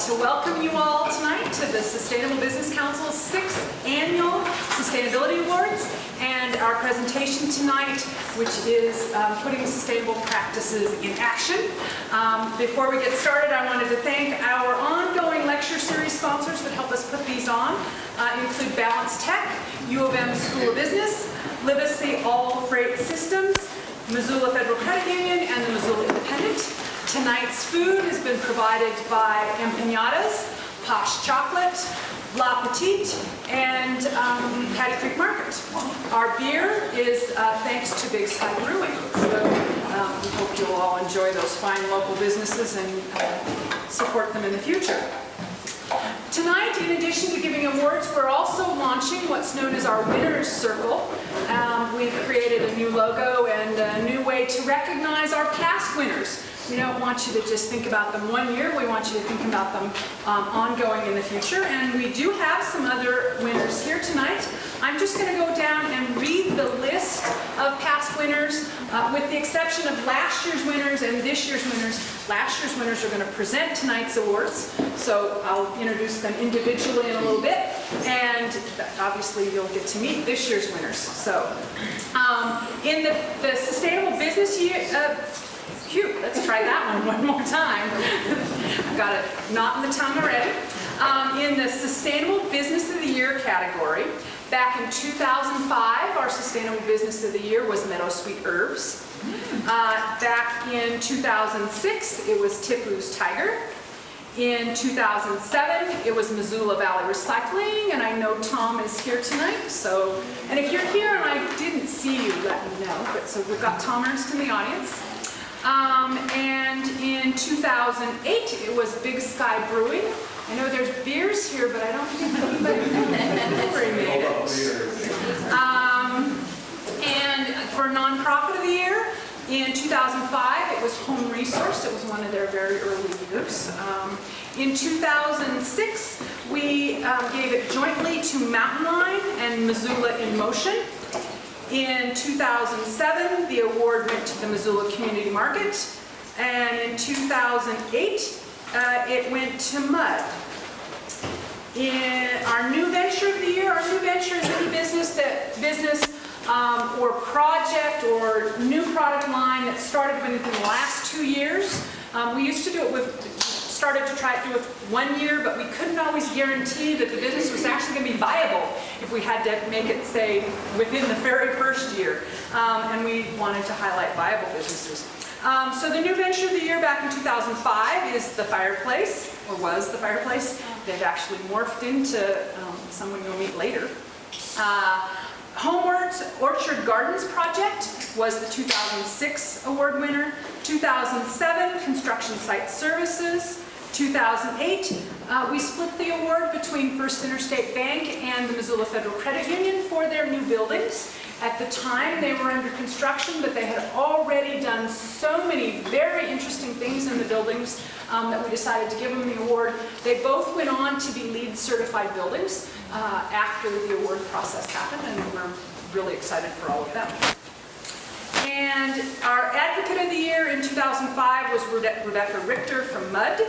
to welcome you all tonight to the Sustainable Business Council's 6th Annual Sustainability Awards and our presentation tonight, which is putting sustainable practices in action. Before we get started, I wanted to thank our ongoing lecture series sponsors that help us put these on. Include Balance Tech, U of M School of Business, Livesey All Freight Systems, Missoula Federal Credit Union, and the Missoula Independent. Tonight's food has been provided by Empanadas, Posh Chocolate, La Petite, and Paddy Creek Market. Our beer is thanks to Big Sky Brewing. So we hope you'll all enjoy those fine local businesses and support them in the future. Tonight, in addition to giving awards, we're also launching what's known as our Winners Circle. We've created a new logo and a new way to recognize our past winners. We don't want you to just think about them one year, we want you to think about them ongoing in the future. And we do have some other winners here tonight. I'm just going to go down and read the list of past winners, with the exception of last year's winners and this year's winners. Last year's winners are going to present tonight's awards, so I'll introduce them individually in a little bit, and obviously you'll get to meet this year's winners. So, in the Sustainable Business Year, let's try that one more time. I've got a knot in the tongue already. In the Sustainable Business of the Year category, back in 2005, our Sustainable Business of the Year was Meadow Sweet Herbs. Back in 2006, it was Tipu's Tiger. In 2007, it was Missoula Valley Recycling, and I know Tom is here tonight. So, and if you're here and I didn't see you, let me know. But so we've got Tom Ernst in the audience. And in 2008, it was Big Sky Brewing. I know there's beers here, but I don't think anybody made it. And for Nonprofit of the Year, in 2005, it was Home Resource. It was one of their very early years. In 2006, we gave it jointly to Mountain Line and Missoula in Motion. In 2007, the award went to the Missoula Community Market. And in 2008, it went to Mud. In our new venture of the year, our new venture is any business or project or new product line that started within the last 2 years. We used to do it started to try to do it 1 year, but we couldn't always guarantee that the business was actually going to be viable if we had to make it, say, within the very first year. And we wanted to highlight viable businesses. So the new venture of the year back in 2005 is the Fireplace, or was the Fireplace. They've actually morphed into someone you'll meet later. Homeworks Orchard Gardens Project was the 2006 award winner. 2007, Construction Site Services. 2008, we split the award between First Interstate Bank and the Missoula Federal Credit Union for their new buildings. At the time, they were under construction, but they had already done so many very interesting things in the buildings that we decided to give them the award. They both went on to be LEED certified buildings after the award process happened, and we're really excited for all of them. And our Advocate of the Year in 2005 was Rebecca Richter from MUD.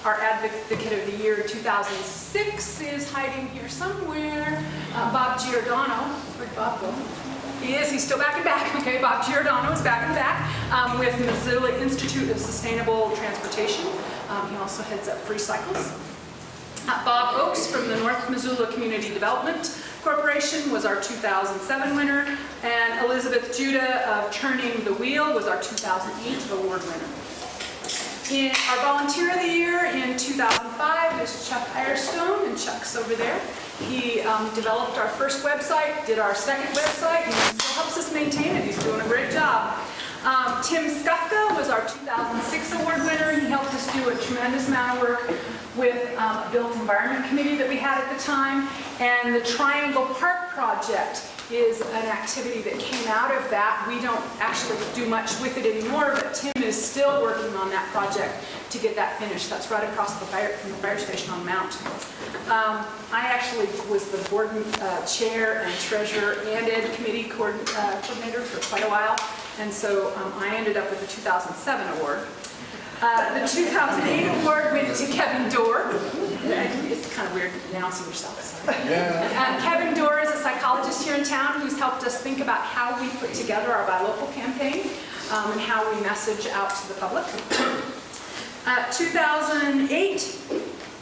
Our Advocate of the Year in 2006 is hiding here somewhere. Bob Giordano. Where'd Bob go? He is. He's still back and back. Okay, Bob Giordano is back and back with Missoula Institute of Sustainable Transportation. He also heads up Free Cycles. Bob Oakes from the North Missoula Community Development Corporation was our 2007 winner, and Elizabeth Judah of Turning the Wheel was our 2008 award winner. Our Volunteer of the Year in 2005 is Chuck Firestone, and Chuck's over there. He developed our first website, did our second website, and still helps us maintain it. He's doing a great job. Tim Skufka was our 2006 award winner. He helped us do a tremendous amount of work with a built environment committee that we had at the time. And the Triangle Park Project is an activity that came out of that. We don't actually do much with it anymore, but Tim is still working on that project to get that finished. That's right across the from the fire station on Mount. I actually was the board chair and treasurer and ed committee coordinator for quite a while, and so I ended up with the 2007 award. The 2008 award went to Kevin Dorr. It's kind of weird announcing yourself. Sorry. Kevin Dorr is a psychologist here in town who's helped us think about how we put together our Buy Local campaign and how we message out to the public. 2008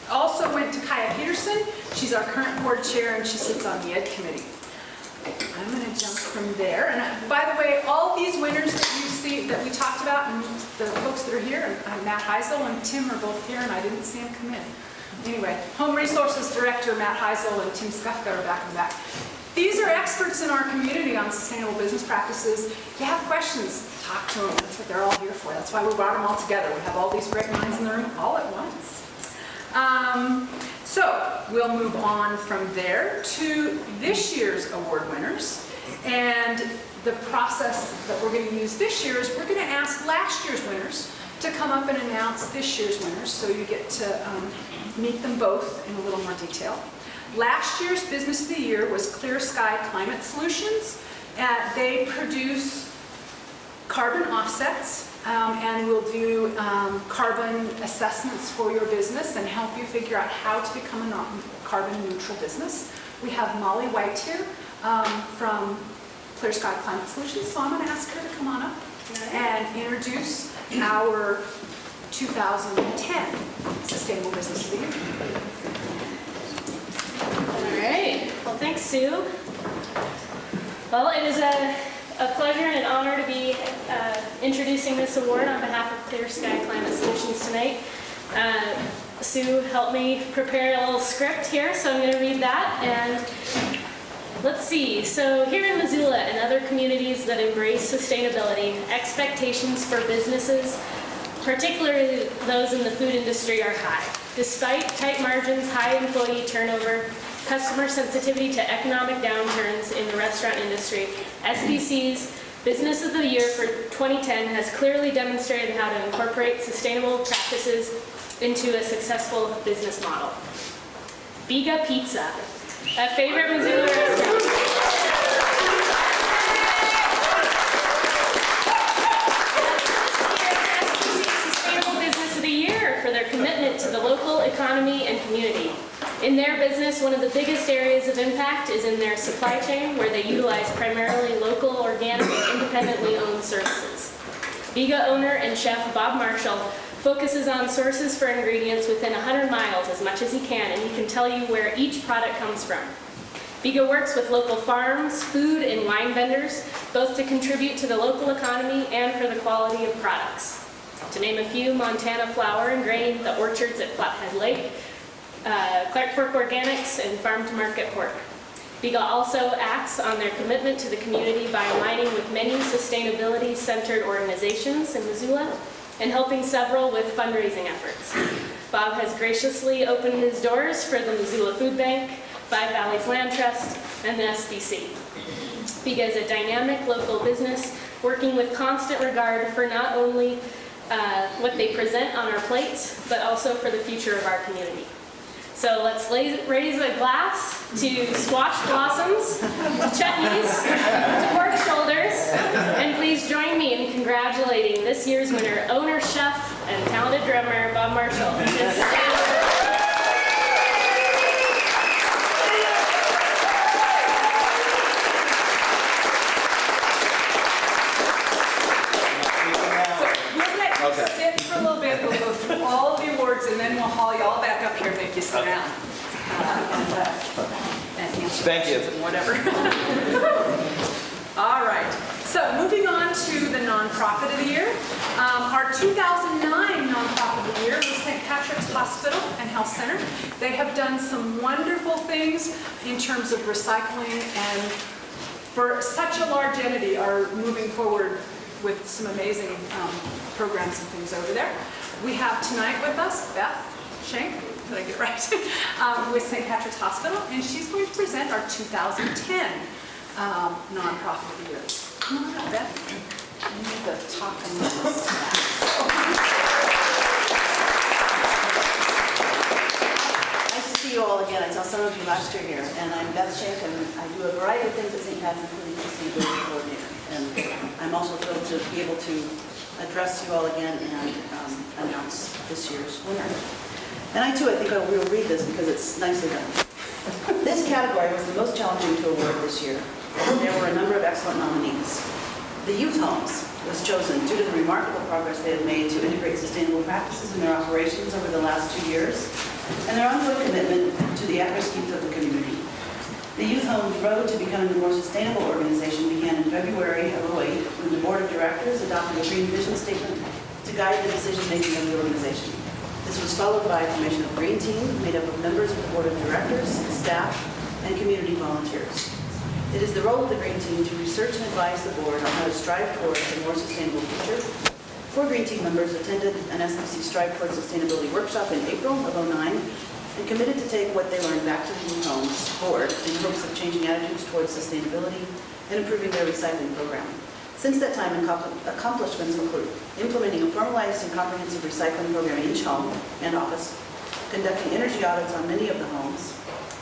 also went to Kaya Peterson. She's our current board chair and she sits on the Ed Committee. I'm going to jump from there. And by the way, all these winners that you see that we talked about, and the folks that are here, Matt Heisel and Tim are both here, and I didn't see them come in. Anyway, Home Resources Director Matt Heisel and Tim Skufka are back and back. These are experts in our community on sustainable business practices. If you have questions, talk to them. That's what they're all here for. That's why we brought them all together. We have all these great minds in the room all at once. So we'll move on from there to this year's award winners. And the process that we're going to use this year is we're going to ask last year's winners to come up and announce this year's winners, so you get to meet them both in a little more detail. Last year's Business of the Year was Clear Sky Climate Solutions. They produce carbon offsets and will do carbon assessments for your business and help you figure out how to become a carbon neutral business. We have Molly White here from Clear Sky Climate Solutions, so I'm going to ask her to come on up and introduce our 2010 Sustainable Business of the Year. All right. Well, thanks, Sue. Well, it is a pleasure and an honor to be introducing this award on behalf of Clear Sky Climate Solutions tonight. Sue helped me prepare a little script here, so I'm going to read that. And let's see. So here in Missoula and other communities that embrace sustainability, expectations for businesses, particularly those in the food industry, are high. Despite tight margins, high employee turnover, customer sensitivity to economic downturns in the restaurant industry, SBC's Business of the Year for 2010 has clearly demonstrated how to incorporate sustainable practices into a successful business model. Biga Pizza, a favorite Missoula restaurant. Sustainable Business of the Year for their commitment to the local economy and community. In their business, one of the biggest areas of impact is in their supply chain, where they utilize primarily local, organic, and independently owned services. Biga owner and chef Bob Marshall focuses on sources for ingredients within 100 miles as much as he can, and he can tell you where each product comes from. Biga works with local farms, food, and wine vendors, both to contribute to the local economy and for the quality of products. To name a few, Montana Flour and Grain, the orchards at Flathead Lake, Clark Fork Organics, and Farm to Market Pork. Biga also acts on their commitment to the community by aligning with many sustainability-centered organizations in Missoula and helping several with fundraising efforts. Bob has graciously opened his doors for the Missoula Food Bank, Five Valleys Land Trust, and the SBC. Biga is a dynamic local business working with constant regard for not only what they present on our plates, but also for the future of our community. So let's raise a glass to squash blossoms, to chutneys, to pork shoulders, and please join me in congratulating this year's winner, owner, chef, and talented drummer, Bob Marshall. Sit for a little bit, we'll go through all of the awards, and then we'll haul you all back up here and make you sit down. And answer questions and whatever. All right, so moving on to the nonprofit of the year. Our 2009 nonprofit of the year was St. Patrick's Hospital and Health Center. They have done some wonderful things in terms of recycling, and for such a large entity are moving forward with some amazing programs and things over there. We have tonight with us Beth Schenk, did I get it right, with St. Patrick's Hospital, and she's going to present our 2010 nonprofit of the year. Come on up, Beth. You need the top and the Nice to see you all again. I saw some of you last year here, and I'm Beth Schenk, and I do a variety of things at St. Patrick's, including sustainability coordinator. And I'm also thrilled to be able to address you all again and announce this year's winner. And I think I will read this because it's nicely done. This category was the most challenging to award this year. There were a number of excellent nominees. The Youth Homes was chosen due to the remarkable progress they have made to integrate sustainable practices in their operations over the last 2 years and their ongoing commitment to the at-risk youth of the community. The Youth Homes road to becoming a more sustainable organization began in February of 2008 when the Board of Directors adopted a green vision statement to guide the decision-making of the organization. This was followed by a formation of a green team made up of members of the Board of Directors, staff, and community volunteers. It is the role of the green team to research and advise the board on how to strive towards a more sustainable future. 4 green team members attended an SBC Strive Towards Sustainability workshop in April of 2009 and committed to take what they learned back to the Youth Homes board in hopes of changing attitudes towards sustainability and improving their recycling program. Since that time, accomplishments include implementing a formalized and comprehensive recycling program in each home and office, conducting energy audits on many of the homes,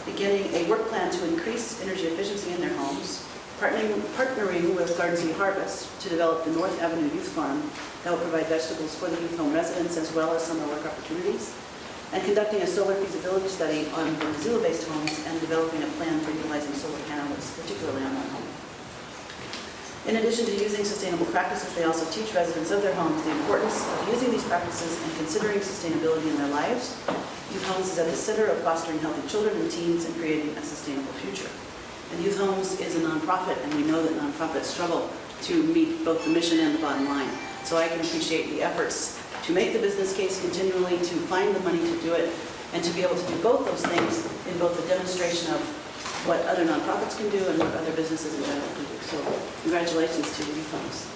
beginning a work plan to increase energy efficiency in their homes, partnering with Garden City Harvest to develop the North Avenue Youth Farm that will provide vegetables for the youth home residents as well as summer work opportunities, and conducting a solar feasibility study on Missoula-based homes and developing a plan for utilizing solar panels, particularly on one home. In addition to using sustainable practices, they also teach residents of their homes the importance of using these practices and considering sustainability in their lives. Youth Homes is at the center of fostering healthy children and teens and creating a sustainable future. And Youth Homes is a nonprofit, and we know that nonprofits struggle to meet both the mission and the bottom line. So I can appreciate the efforts to make the business case continually, to find the money to do it, and to be able to do both those things in both the demonstration of what other nonprofits can do and what other businesses in general can do. So congratulations to the Youth Homes.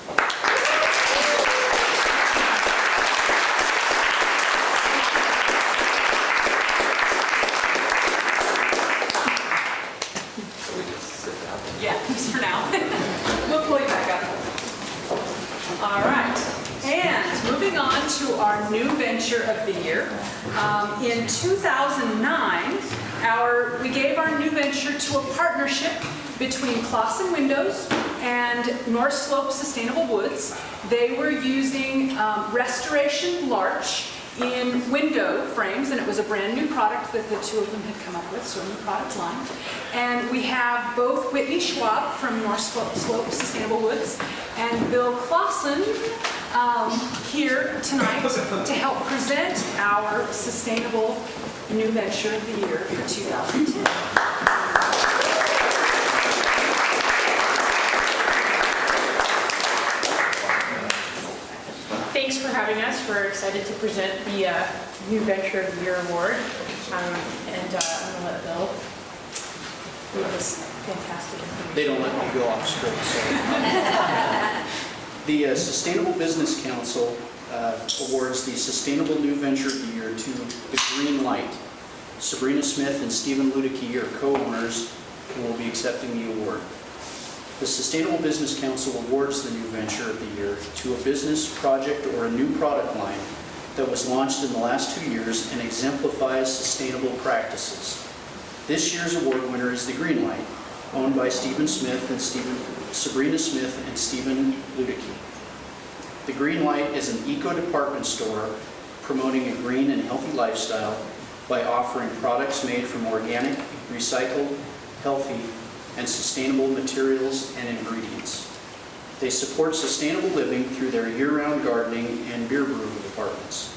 Yeah, just for now. We'll pull you back up. All right. And moving on to our new venture of the year. In 2009, we gave our new venture to a partnership between Clausen Windows and North Slope Sustainable Woods. They were using restoration larch in window frames, and it was a brand new product that the two of them had come up with, so a new product line. And we have both Whitney Schwab from North Slope Sustainable Woods and Bill Clausen here tonight to help present our sustainable new venture of the year for 2010. Thanks for having us. We're excited to present the New Venture of the Year Award. I'm going to let Bill read this fantastic information. They don't let me go off script. So. The Sustainable Business Council awards the Sustainable New Venture of the Year to the Green Light. Sabrina Smith and Stephen Ludicky are co-owners and will be accepting the award. The Sustainable Business Council awards the New Venture of the Year to a business, project, or a new product line that was launched in the last 2 years and exemplifies sustainable practices. This year's award winner is the Green Light, owned by Sabrina Smith and Stephen Ludicky. The Green Light is an eco-department store promoting a green and healthy lifestyle by offering products made from organic, recycled, healthy, and sustainable materials and ingredients. They support sustainable living through their year-round gardening and beer brewing departments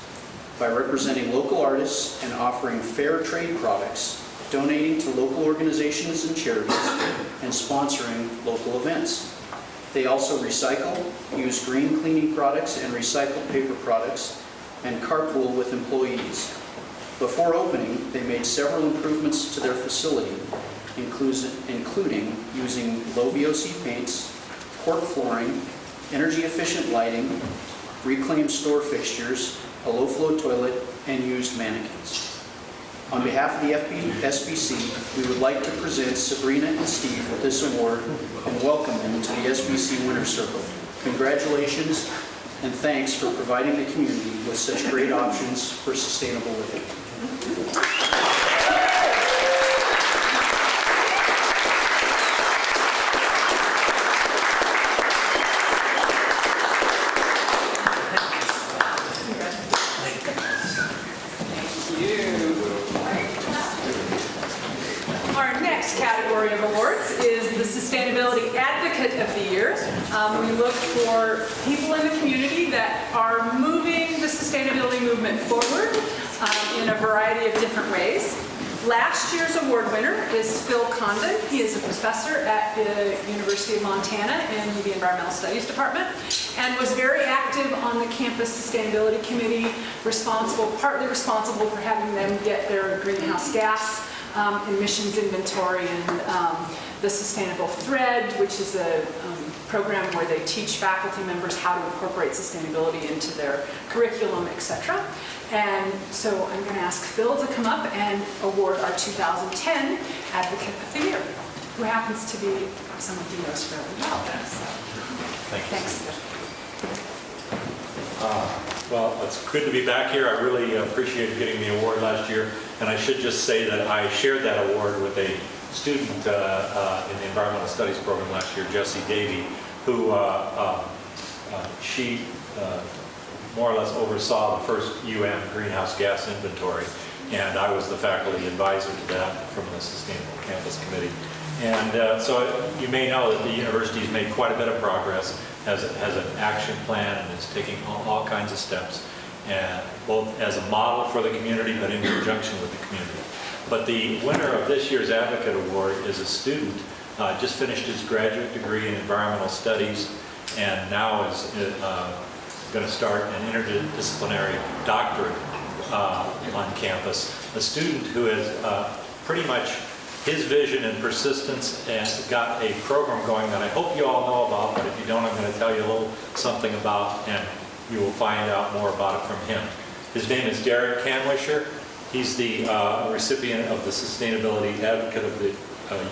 by representing local artists and offering fair trade products, donating to local organizations and charities, and sponsoring local events. They also recycle, use green cleaning products and recycled paper products, and carpool with employees. Before opening, they made several improvements to their facility, including using low VOC paints, cork flooring, energy-efficient lighting, reclaimed store fixtures, a low-flow toilet, and used mannequins. On behalf of the SBC, we would like to present Sabrina and Steve with this award and welcome them to the SBC Winner's Circle. Congratulations and thanks for providing the community with such great options for sustainable living. We look for people in the community that are moving the sustainability movement forward in a variety of different ways. Last year's award winner is Phil Condon. He is a professor at the University of Montana in the Environmental Studies Department and was very active on the campus sustainability committee, partly responsible for having them get their greenhouse gas emissions inventory and the Sustainable Thread, which is a program where they teach faculty members how to incorporate sustainability into their curriculum, etc. And so I'm going to ask Phil to come up and award our 2010 Advocate of the Year, who happens to be someone he knows fairly well. So, Thank you. thanks, Phil. Well, it's good to be back here. I really appreciated getting the award last year. And I should just say that I shared that award with a student in the Environmental Studies program last year, Jessie Davey, who she more or less oversaw the first greenhouse gas inventory. And I was the faculty advisor to that from the Sustainable Campus Committee. And so you may know that the university has made quite a bit of progress, has an action plan, and is taking all kinds of steps, and both as a model for the community, but in conjunction with the community. But the winner of this year's Advocate Award is a student, just finished his graduate degree in environmental studies, and now is going to start an interdisciplinary doctorate on campus. A student who has pretty much his vision and persistence and got a program going that I hope you all know about, but if you don't, I'm going to tell you a little something about, and you will find out more about it from him. His name is Derek Canwisher. He's the recipient of the Sustainability Advocate of the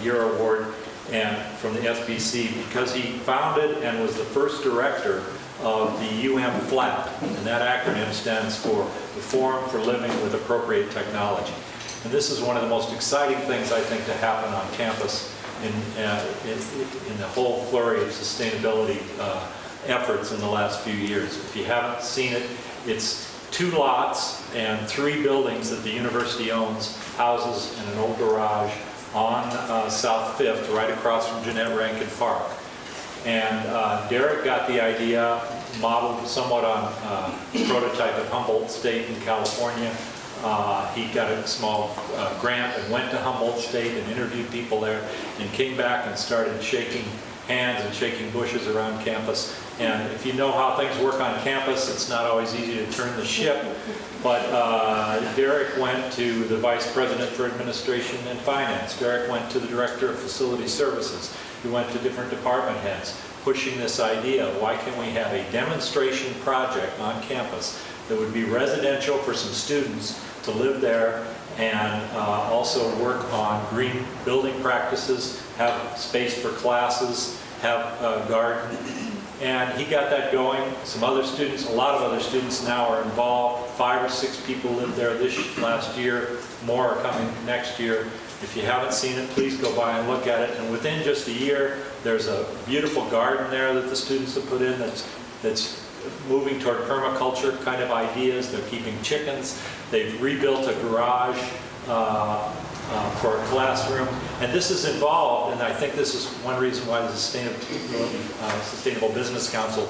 Year Award and from the SBC because he founded and was the first director of the FLAP, and that acronym stands for the Forum for Living with Appropriate Technology. And this is one of the most exciting things, I think, to happen on campus in the whole flurry of sustainability efforts in the last few years. If you haven't seen it, it's 2 lots and 3 buildings that the university owns, houses and an old garage on South 5th, right across from Jeanette Rankin Park. And Derek got the idea, modeled somewhat on prototype at Humboldt State in California. He got a small grant and went to Humboldt State and interviewed people there and came back and started shaking hands and shaking bushes around campus. And if you know how things work on campus, it's not always easy to turn the ship. But Derek went to the Vice President for Administration and Finance. Derek went to the Director of Facility Services. He went to different department heads pushing this idea, why can't we have a demonstration project on campus that would be residential for some students to live there and also work on green building practices, have space for classes, have a garden. And he got that going. Some other students, a lot of other students now are involved. 5 or 6 people lived there this last year. More are coming next year. If you haven't seen it, please go by and look at it. And within just a year, there's a beautiful garden there that the students have put in that's moving toward permaculture kind of ideas. They're keeping chickens. They've rebuilt a garage for a classroom. And this is involved, and I think this is one reason why the Sustainable Business Council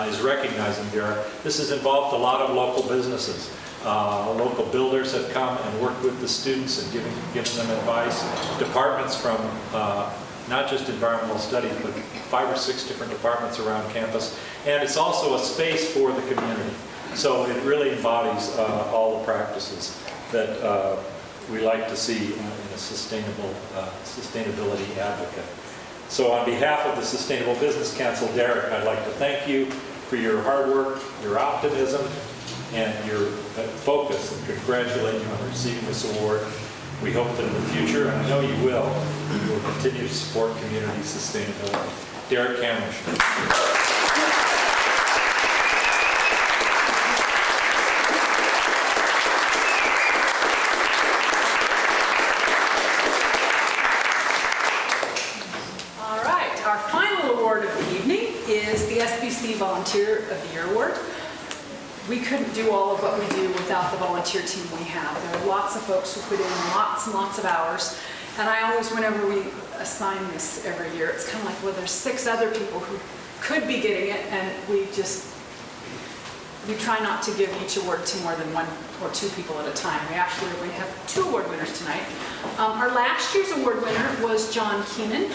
is recognizing Derek. This has involved a lot of local businesses. Local builders have come and worked with the students and given them advice. Departments from not just environmental studies, but 5 or 6 different departments around campus. And it's also a space for the community. So it really embodies all the practices that we like to see in a sustainability advocate. So on behalf of the Sustainable Business Council, Derek, I'd like to thank you for your hard work, your optimism, and your focus, and congratulate you on receiving this award. We hope that in the future, and I know you will continue to support community sustainability. Derek Canwisher. Is the SBC Volunteer of the Year Award. We couldn't do all of what we do without the volunteer team we have. There are lots of folks who put in lots and lots of hours. And I always, whenever we assign this every year, it's kind of like, well, there's 6 other people who could be getting it, and we try not to give each award to more than one or two people at a time. We actually only have 2 award winners tonight. Our last year's award winner was John Keenan.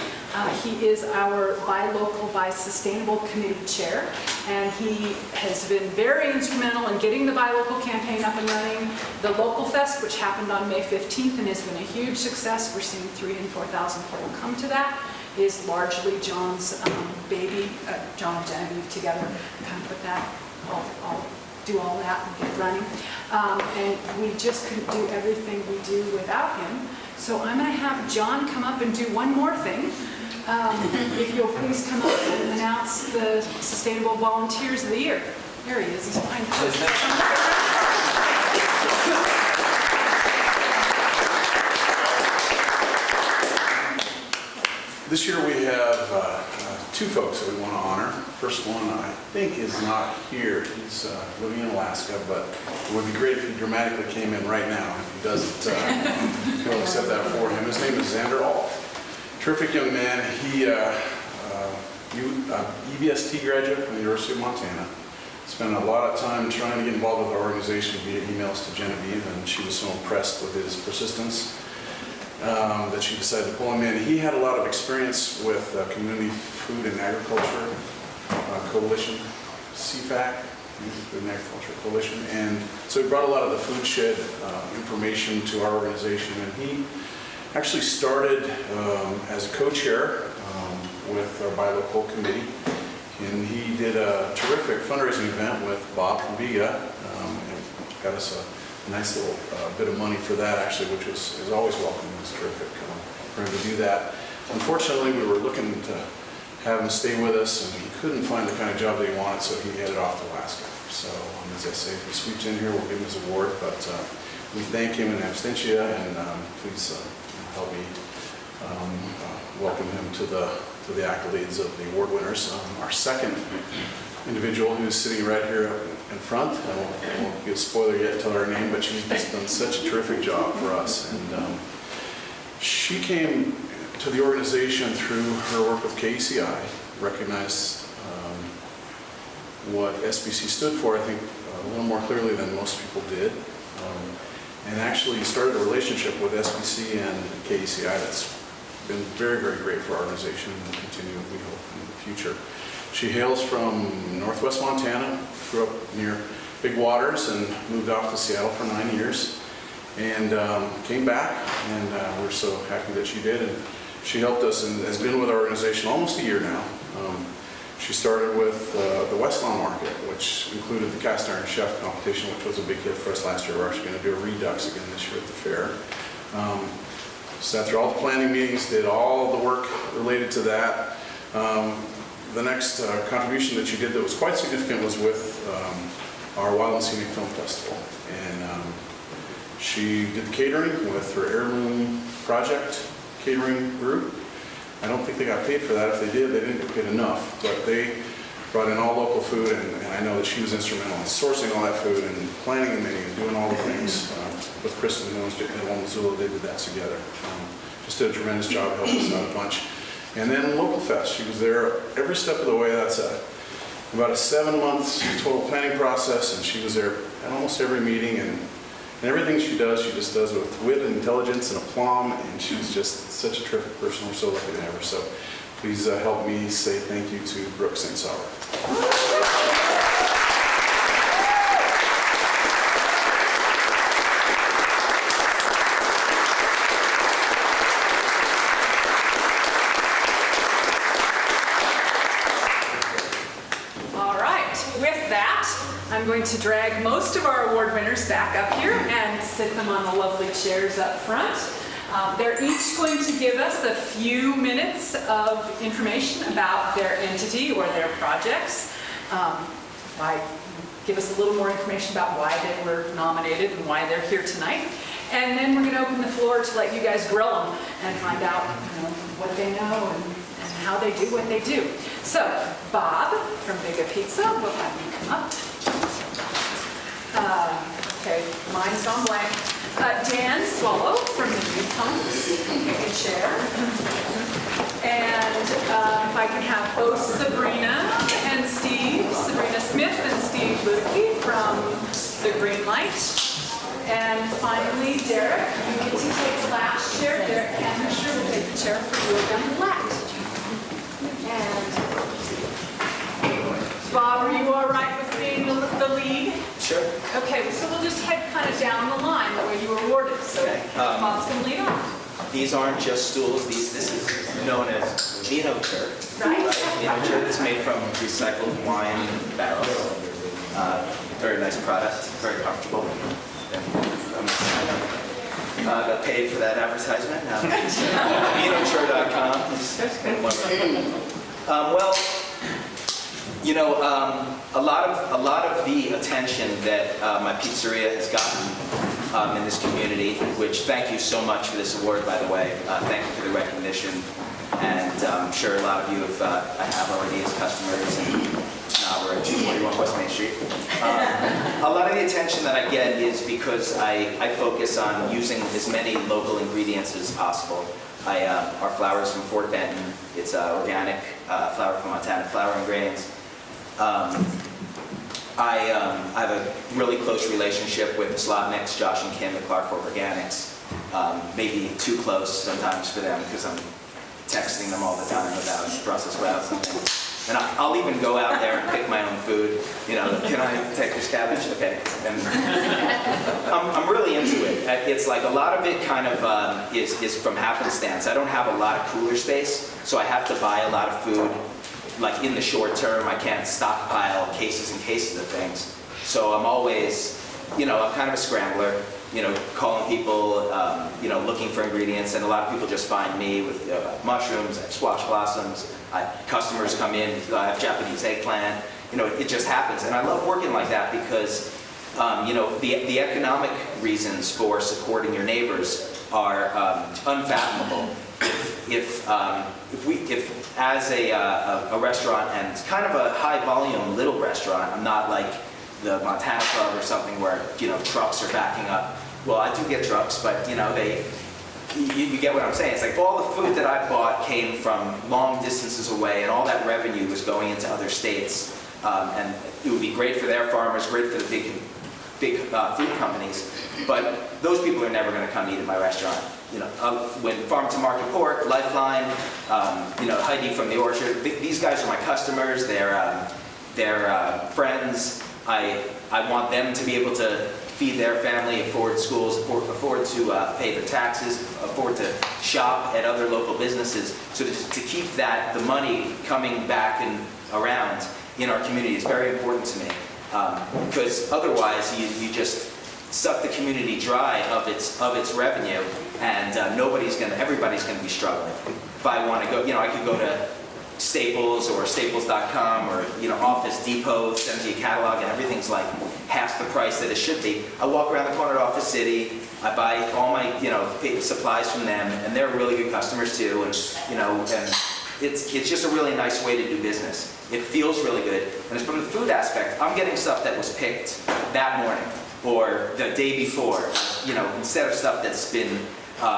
He is our Buy Local, Buy Sustainable Committee Chair, and he has been very instrumental in getting the Buy Local campaign up and running. The Local Fest, which happened on May 15th and has been a huge success, we're seeing 3,000 and 4,000 people come to that, is largely John's baby. John and Genevieve together kind of put that, I'll do all that and get running. And we just couldn't do everything we do without him. So I'm going to have John come up and do one more thing. If you'll please come up and announce the Sustainable Volunteers of the Year. There he is, he's behind the curtain. This year we have 2 folks that we want to honor. First one, I think, is not here. He's living in Alaska, but it would be great if he dramatically came in right now. If he doesn't, we'll accept that for him. His name is Xander Ault. Terrific young man. He, EVST graduate from the University of Montana. Spent a lot of time trying to get involved with our organization via emails to Genevieve, and she was so impressed with his persistence that she decided to pull him in. He had a lot of experience with Community Food and Agriculture Coalition, CFAC, Food and Agriculture Coalition, and so he brought a lot of the food shed information to our organization, and he actually started as a co-chair with our Buy Local committee, and he did a terrific fundraising event with Bob from Viga, and got us a nice little bit of money for that, actually, which is always welcome. It was terrific for him to do that. Unfortunately, we were looking to have him stay with us, and he couldn't find the kind of job that he wanted, so he headed off to Alaska. So, as I say, if he sweeps in here, we'll give him his award, but we thank him in absentia, and please help me welcome him to the accolades of the award winners. Our second individual who's sitting right here in front, I won't give a spoiler yet, tell her name, but she's just done such a terrific job for us. And she came to the organization through her work with KCI, recognized what SBC stood for, I think, a little more clearly than most people did, and actually started a relationship with SBC and KCI that's been very, very great for our organization and will continue, we hope, in the future. She hails from northwest Montana, grew up near Big Waters, and moved off to Seattle for 9 years, and came back, and we're so happy that she did. And she helped us and has been with our organization almost a year now. She started with the West Lawn Market, which included the Cast Iron Chef competition, which was a big hit for us last year. We're actually going to do a redux again this year at the fair. Sat through all the planning meetings, did all the work related to that. The next contribution that she did that was quite significant was with our Wild and Scenic Film Festival. And she did the catering with her Heirloom Project catering group. I don't think they got paid for that. If they did, they didn't get paid enough. But they brought in all local food, and I know that she was instrumental in sourcing all that food and planning the menu and doing all the things. With Kristen Mills and Missoula, they did that together. Just did a tremendous job, helped us out a bunch. And then Local Fest, she was there every step of the way. That's about a 7-month total planning process, and she was there at almost every meeting, and everything she does, she just does with wit and intelligence and aplomb, and she's just such a terrific person. We're so lucky to have her. So please help me say thank you to Brooke St. Sauer. I'm going to drag most of our award winners back up here and sit them on the lovely chairs up front. They're each going to give us a few minutes of information about their entity or their projects. Give us a little more information about why they were nominated and why they're here tonight. And then we're going to open the floor to let you guys grill them and find out what they know and how they do what they do. So, Bob from Bigga Pizza, we'll have you come up. Okay, mine's gone blank. Dan Swallow from the Youth Homes, take a chair. And if I can have both Sabrina and Steve, Sabrina Smith and Steve Luedeke from the Green Light. And finally, Derek, you get to take the last chair. Derek Canrisher will take the chair for you again flat. And Bob, are you all right with being the lead? Sure. Okay, so we'll just head kind of down the line the way you were awarded. So Okay, Bob's going to lead off. These aren't just stools. This is known as Vino Shirt. Right. Vino Shirt is made from recycled wine barrels. Very nice product. Very comfortable. I got paid for that advertisement. VinoShirt.com. Well, you know, a lot of the attention that my pizzeria has gotten in this community, which thank you so much for this award, by the way. Thank you for the recognition, and I'm sure a lot of you I have already as customers. And now we're at 241 West Main Street. A lot of the attention that I get is because I focus on using as many local ingredients as possible. Our flour is from Fort Benton. It's organic flour from Montana Flour & Grains. I have a really close relationship with the Slotnicks, Josh and Kim at Clark Fork Organics. Maybe too close sometimes for them because I'm texting them all the time about Brussels sprouts and things. And I'll even go out there and pick my own food. You know, can I take this cabbage? Okay. And I'm really into it. It's like a lot of it kind of is from happenstance. I don't have a lot of cooler space, so I have to buy a lot of food. Like in the short term, I can't stockpile cases and cases of things. So I'm always, you know, I'm kind of a scrambler, you know, calling people, you know, looking for ingredients. And a lot of people just find me with mushrooms, I have squash blossoms, customers come in, I have Japanese eggplant. You know, it just happens. And I love working like that because, you know, the economic reasons for supporting your neighbors are unfathomable. If as a restaurant, and kind of a high volume little restaurant, I'm not like the Montana Club or something where, you know, trucks are backing up. Well, I do get trucks, but you know, you get what I'm saying. It's like all the food that I bought came from long distances away, and all that revenue was going into other states. And it would be great for their farmers, great for the big food companies, but those people are never going to come eat at my restaurant. You know, when Farm to Market Pork, Lifeline, you know, Heidi from the Orchard, these guys are my customers. They're friends. I want them to be able to feed their family, afford schools, afford to pay their taxes, afford to shop at other local businesses. So to keep the money coming back and around in our community is very important to me. Because otherwise you just suck the community dry of its revenue, and everybody's gonna be struggling. If I want to go, you know, I could go to Staples or Staples.com or, you know, Office Depot, sends you a catalog, and everything's like half the price that it should be. I walk around the corner at Office City, I buy all my, you know, supplies from them, and they're really good customers too, and, you know, and it's just a really nice way to do business. It feels really good, and it's from the food aspect. I'm getting stuff that was picked that morning or the day before, you know, instead of stuff that's been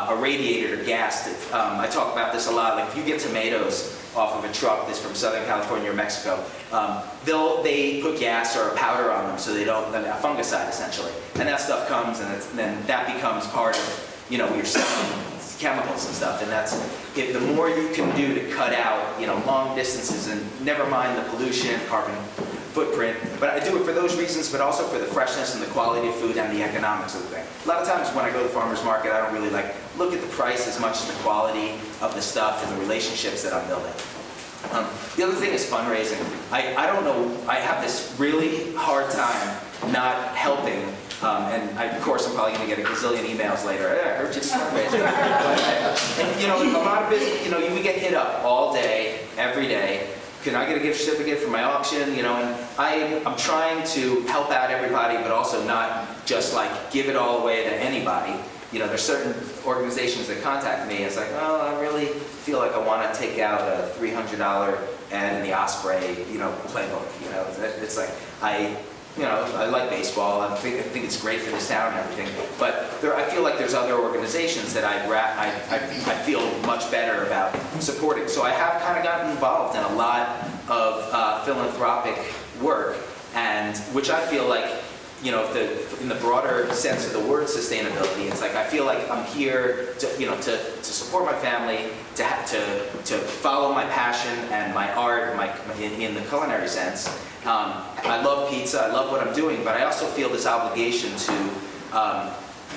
irradiated or gassed. I talk about this a lot. Like if you get tomatoes off of a truck that's from Southern California or Mexico, they put gas or a powder on them so they don't, a fungicide essentially. And that stuff comes, and then that becomes part of, you know, your selling chemicals and stuff. And the more you can do to cut out, you know, long distances, and never mind the pollution, carbon footprint, but I do it for those reasons, but also for the freshness and the quality of food and the economics of the thing. A lot of times when I go to the farmer's market, I don't really look at the price as much as the quality of the stuff and the relationships that I'm building. The other thing is fundraising. I don't know, I have this really hard time not helping, and of course I'm probably going to get a gazillion emails later. Hey, I heard you fundraising. And you know, a lot of business, you know, we get hit up all day, every day. Can I get a gift certificate for my auction? You know, and I'm trying to help out everybody, but also not just like give it all away to anybody. You know, there's certain organizations that contact me. It's like, oh, I really feel like I want to take out a $300 ad in the Osprey, you know, playbook. You know, it's like you know, I like baseball, I think it's great for this town and everything, but I feel like there's other organizations that I feel much better about supporting. So I have kind of gotten involved in a lot of philanthropic work, and which I feel like, you know, in the broader sense of the word sustainability, it's like I feel like I'm here to, you know, to support my family, to follow my passion and my art, in the culinary sense. I love pizza, I love what I'm doing, but I also feel this obligation to,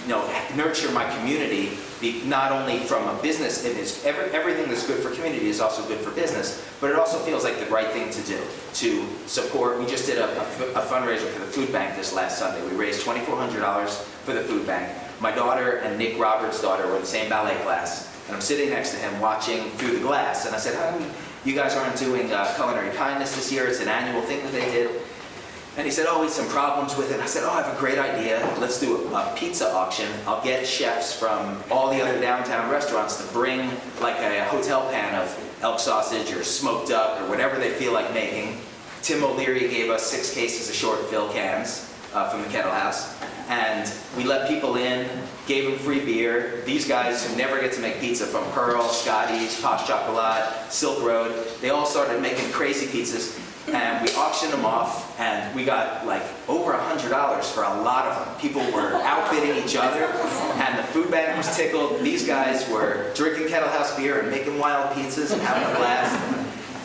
you know, nurture my community, not only from a business, everything that's good for community is also good for business, but it also feels like the right thing to do, to support. We just did a fundraiser for the food bank this last Sunday. We raised $2,400 for the food bank. My daughter and Nick Roberts' daughter were in the same ballet class, and I'm sitting next to him watching through the glass, and I said, "How come you guys aren't doing culinary kindness this year? It's an annual thing that they did." And he said, "Oh, we had some problems with it." I said, "Oh, I have a great idea. Let's do a pizza auction. I'll get chefs from all the other downtown restaurants to bring like a hotel pan of elk sausage or smoked duck or whatever they feel like making." Tim O'Leary gave us 6 cases of short fill cans from the Kettle House. And we let people in, gave them free beer. These guys who never get to make pizza, from Pearl, Scotty's, Posh Chocolat, Silk Road, they all started making crazy pizzas. And we auctioned them off, and we got like over $100 for a lot of them. People were outbidding each other, and the food bank was tickled. These guys were drinking Kettle House beer and making wild pizzas and having a blast.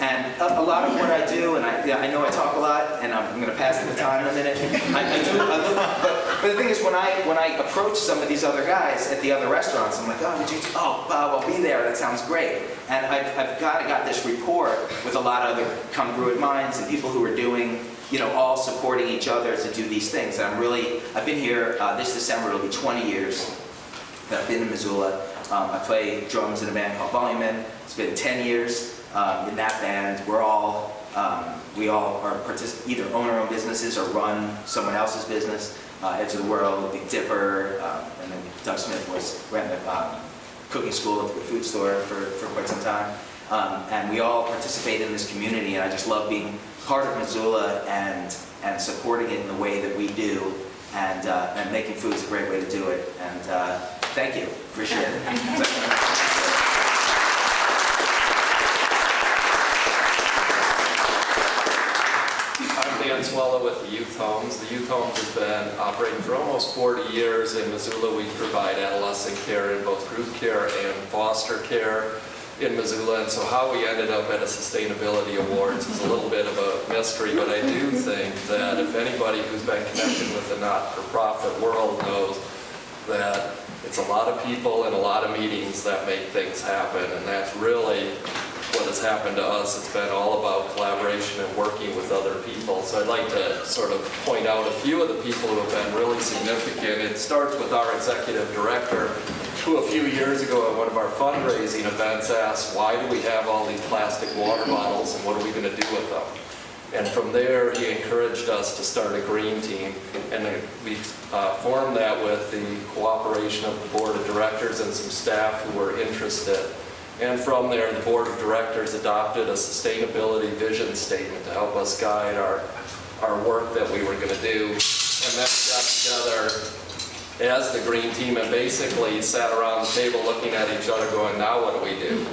And a lot of what I do, and I know I talk a lot, and I'm going to pass the baton in a minute. But the thing is, when I approach some of these other guys at the other restaurants, I'm like, "Oh, Bob, I'll be there. That sounds great." And I've kind of got this rapport with a lot of other congruent minds and people who are doing, you know, all supporting each other to do these things. And I've been here this December. It'll be 20 years that I've been in Missoula. I play drums in a band called Volumen. It's been 10 years. In that band, we all are either own our own businesses or run someone else's business. Edge of the World, Big Dipper, and then Doug Smith ran the cooking school at the food store for quite some time. And we all participate in this community, and I just love being part of Missoula and supporting it in the way that we do, and making food is a great way to do it. And thank you, appreciate it. Missoula with the youth homes. The youth homes have been operating for almost 40 years. In Missoula, we provide adolescent care in both group care and foster care in Missoula. And so how we ended up at a sustainability awards is a little bit of a mystery, but I do think that if anybody who's been connected with the not-for-profit world knows that it's a lot of people and a lot of meetings that make things happen, and that's really what has happened to us. It's been all about collaboration and working with other people. So I'd like to sort of point out a few of the people who have been really significant. It starts with our executive director, who a few years ago at one of our fundraising events asked, why do we have all these plastic water bottles and what are we going to do with them? And from there, he encouraged us to start a green team. And we formed that with the cooperation of the board of directors and some staff who were interested. And from there, the board of directors adopted a sustainability vision statement to help us guide our work that we were going to do. And then we got together as the green team and basically sat around the table looking at each other going, now what do we do?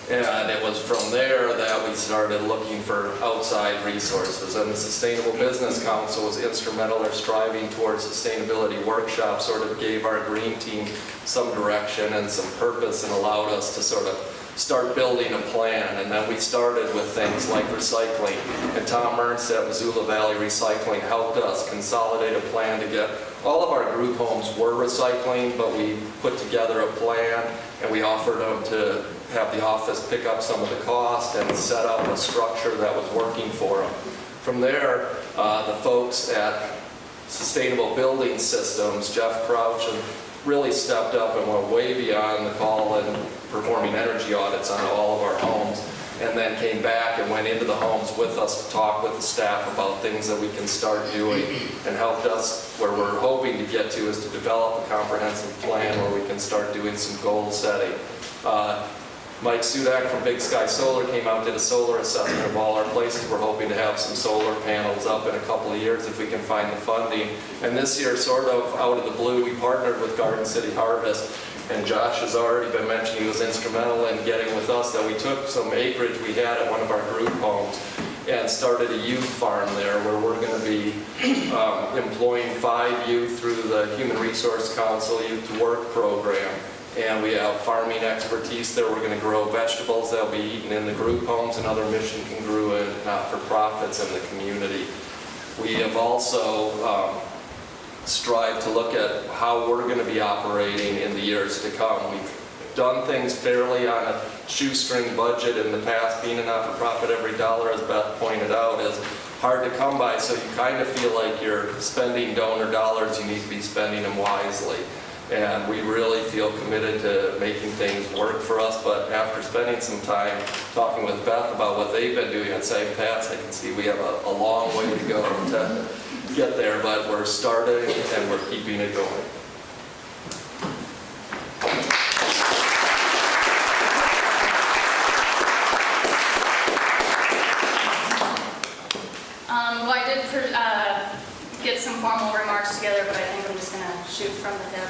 And it was from there that we started looking for outside resources. And the Sustainable Business Council was instrumental in striving towards sustainability workshops, sort of gave our green team some direction and some purpose and allowed us to sort of start building a plan. And then we started with things like recycling. And Tom Ernst at Missoula Valley Recycling helped us consolidate a plan to get all of our group homes were recycling, but we put together a plan and we offered them to have the office pick up some of the cost and set up a structure that was working for them. From there, the folks at Sustainable Building Systems, Jeff Crouch, really stepped up and went way beyond the call and performing energy audits on all of our homes, and then came back and went into the homes with us to talk with the staff about things that we can start doing, and helped us where we're hoping to get to is to develop a comprehensive plan where we can start doing some goal setting. Mike Sudak from Big Sky Solar came out, did a solar assessment of all our places. We're hoping to have some solar panels up in a couple of years if we can find the funding. And this year, sort of out of the blue, we partnered with Garden City Harvest. And Josh has already been mentioning he was instrumental in getting with us that we took some acreage we had at one of our group homes and started a youth farm there where we're going to be employing 5 youth through the Human Resource Council Youth to Work program. And we have farming expertise there. We're going to grow vegetables that'll be eaten in the group homes and other mission congruent not-for-profits in the community. We have also strived to look at how we're going to be operating in the years to come. We've done things fairly on a shoestring budget in the past. Being a not-for-profit, every dollar, as Beth pointed out, is hard to come by, so you kind of feel like you're spending donor dollars. You need to be spending them wisely. And we really feel committed to making things work for us, but after spending some time talking with Beth about what they've been doing at St. Pat's, I can see we have a long way to go to get there, but we're starting and we're keeping it going. Well, I did get some formal remarks together, but I think I'm just going to shoot from the hip.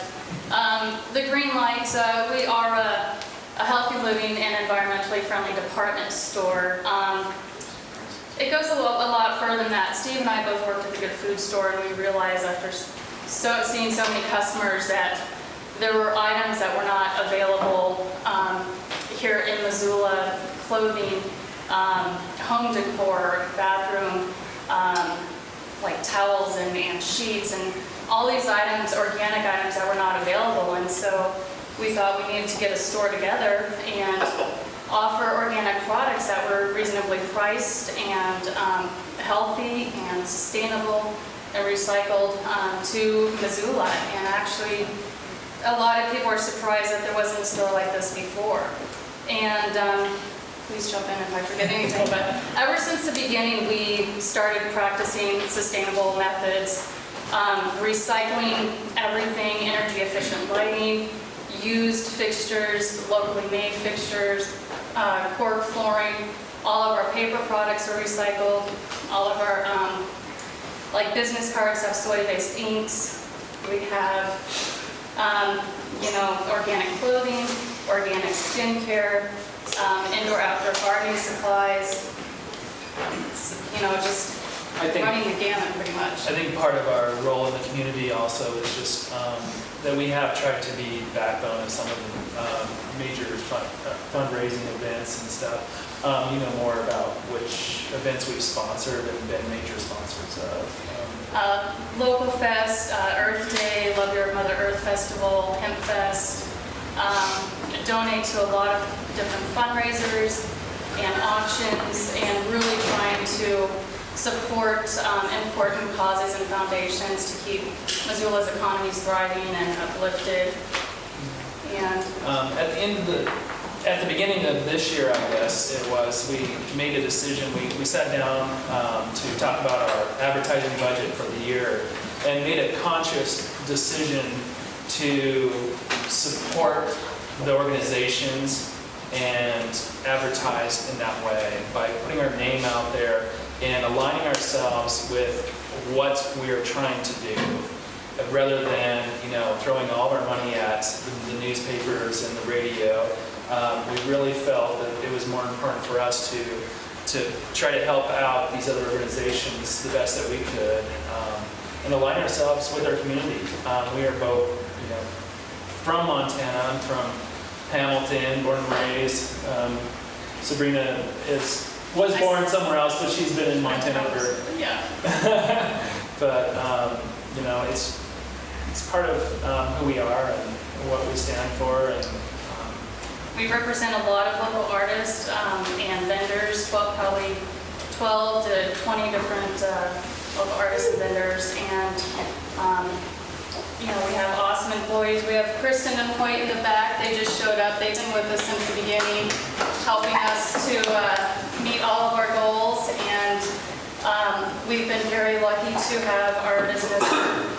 The Green Light, we are a healthy living and environmentally friendly department store. It goes a lot further than that. Steve and I both worked at the Good Food Store, and we realized after seeing so many customers that there were items that were not available here in Missoula: clothing, home decor, bathroom, like towels and sheets, and all these items, organic items that were not available. And so we thought we needed to get a store together and offer organic products that were reasonably priced and healthy and sustainable and recycled to Missoula. And actually, a lot of people were surprised that there wasn't a store like this before. And please jump in if I forget anything, but ever since the beginning, we started practicing sustainable methods, recycling everything, energy efficient lighting, used fixtures, locally made fixtures, cork flooring. All of our paper products are recycled. All of our like business cards have soy-based inks. We have organic clothing, organic skincare, indoor-outdoor gardening supplies. Just running the gamut pretty much. I think part of our role in the community also is just that we have tried to be backbone of some of the major fundraising events and stuff. You know more about which events we've sponsored and been major sponsors of. Local Fest, Earth Day, Love Your Mother Earth Festival, Hemp Fest. Donate to a lot of different fundraisers and auctions, and really trying to support important causes and foundations to keep Missoula's economies thriving and uplifted. And at the beginning of this year, I guess it was, we made a decision. We sat down to talk about our advertising budget for the year and made a conscious decision to support the organizations and advertise in that way by putting our name out there and aligning ourselves with what we're trying to do, rather than throwing all of our money at the newspapers and the radio. We really felt that it was more important for us to try to help out these other organizations the best that we could, and align ourselves with our community. We are both from Montana. I'm from Hamilton, born and raised. Sabrina was born somewhere else, but she's been in Montana for... Yeah. But, it's part of who we are and what we stand for. And we represent a lot of local artists and vendors, probably 12 to 20 different local artists and vendors. And we have awesome employees. We have Kristen and Hoyt in the back. They just showed up. They've been with us since the beginning, helping us to meet all of our goals. And we've been very lucky to have our business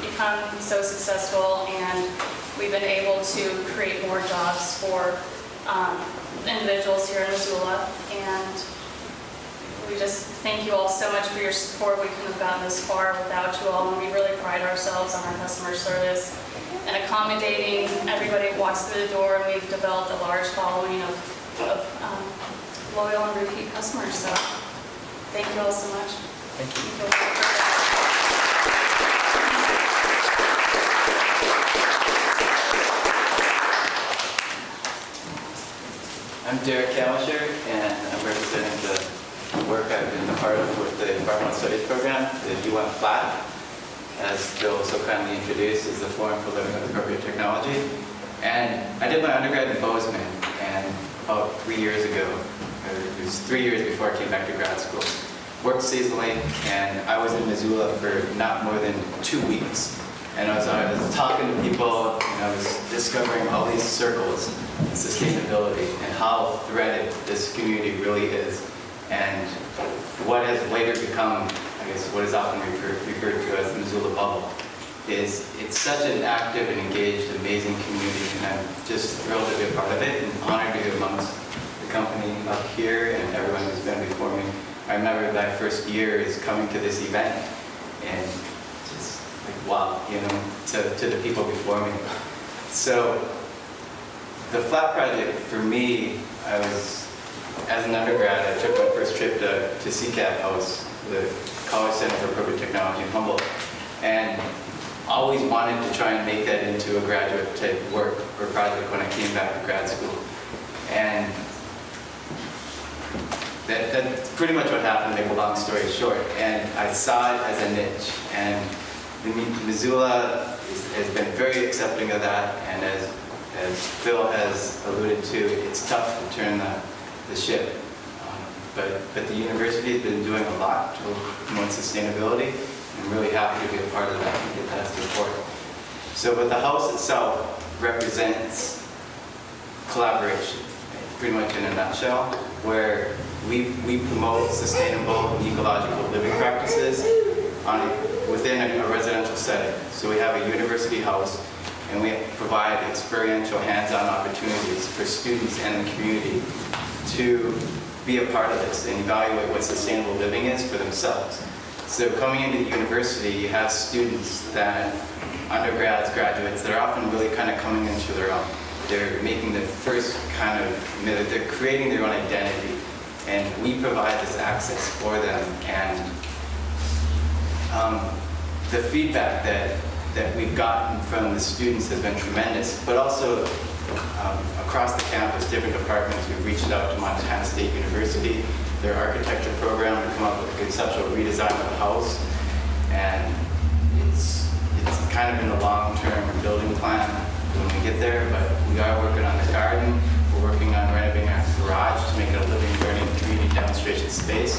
become so successful, and we've been able to create more jobs for individuals here in Missoula, and we just thank you all so much for your support. We couldn't have gotten this far without you all, and we really pride ourselves on our customer service and accommodating everybody who walks through the door, and we've developed a large following of loyal and repeat customers, so thank you all so much. Thank you. I'm Derek Calisher, and I'm representing the work I've been a part of with the Environmental Studies program, the FLAT, as Bill so kindly introduced, is the Forum for Living with Appropriate Technology. And I did my undergrad in Bozeman, and about 3 years ago, or it was 3 years before I came back to grad school, worked seasonally, and I was in Missoula for not more than 2 weeks. And as I was talking to people, and I was discovering all these circles of sustainability and how threaded this community really is, and what has later become, I guess, what is often referred to as the Missoula bubble, is it's such an active and engaged, amazing community, and I'm just thrilled to be a part of it and honored to be amongst the company up here and everyone who's been before me. I remember my first year is coming to this event, and just like, wow, you know, to the people before me. So the FLAT project, for me, as an undergrad, I took my first trip to CCAP House, the College Center for Appropriate Technology in Humboldt, and always wanted to try and make that into a graduate type work or project when I came back to grad school. And that's pretty much what happened, to make a long story short. And I saw it as a niche, and Missoula has been very accepting of that, and as Phil has alluded to, it's tough to turn the ship. But the university has been doing a lot to promote sustainability. I'm really happy to be a part of that and get that support. So, but the house itself represents collaboration, pretty much in a nutshell, where we promote sustainable and ecological living practices within a residential setting. So we have a university house, and we provide experiential hands-on opportunities for students and the community to be a part of this and evaluate what sustainable living is for themselves. So coming into the university, you have students that, undergrads, graduates, that are often really kind of coming into their own. They're making the first kind of, they're creating their own identity, and we provide this access for them. And the feedback that we've gotten from the students has been tremendous, but also across the campus, different departments, we've reached out to Montana State University, their architecture program, to come up with a conceptual redesign of the house. And it's kind of in the long-term building plan when we get there, but we are working on the garden. We're working on renovating our garage to make it a living, learning, community demonstration space.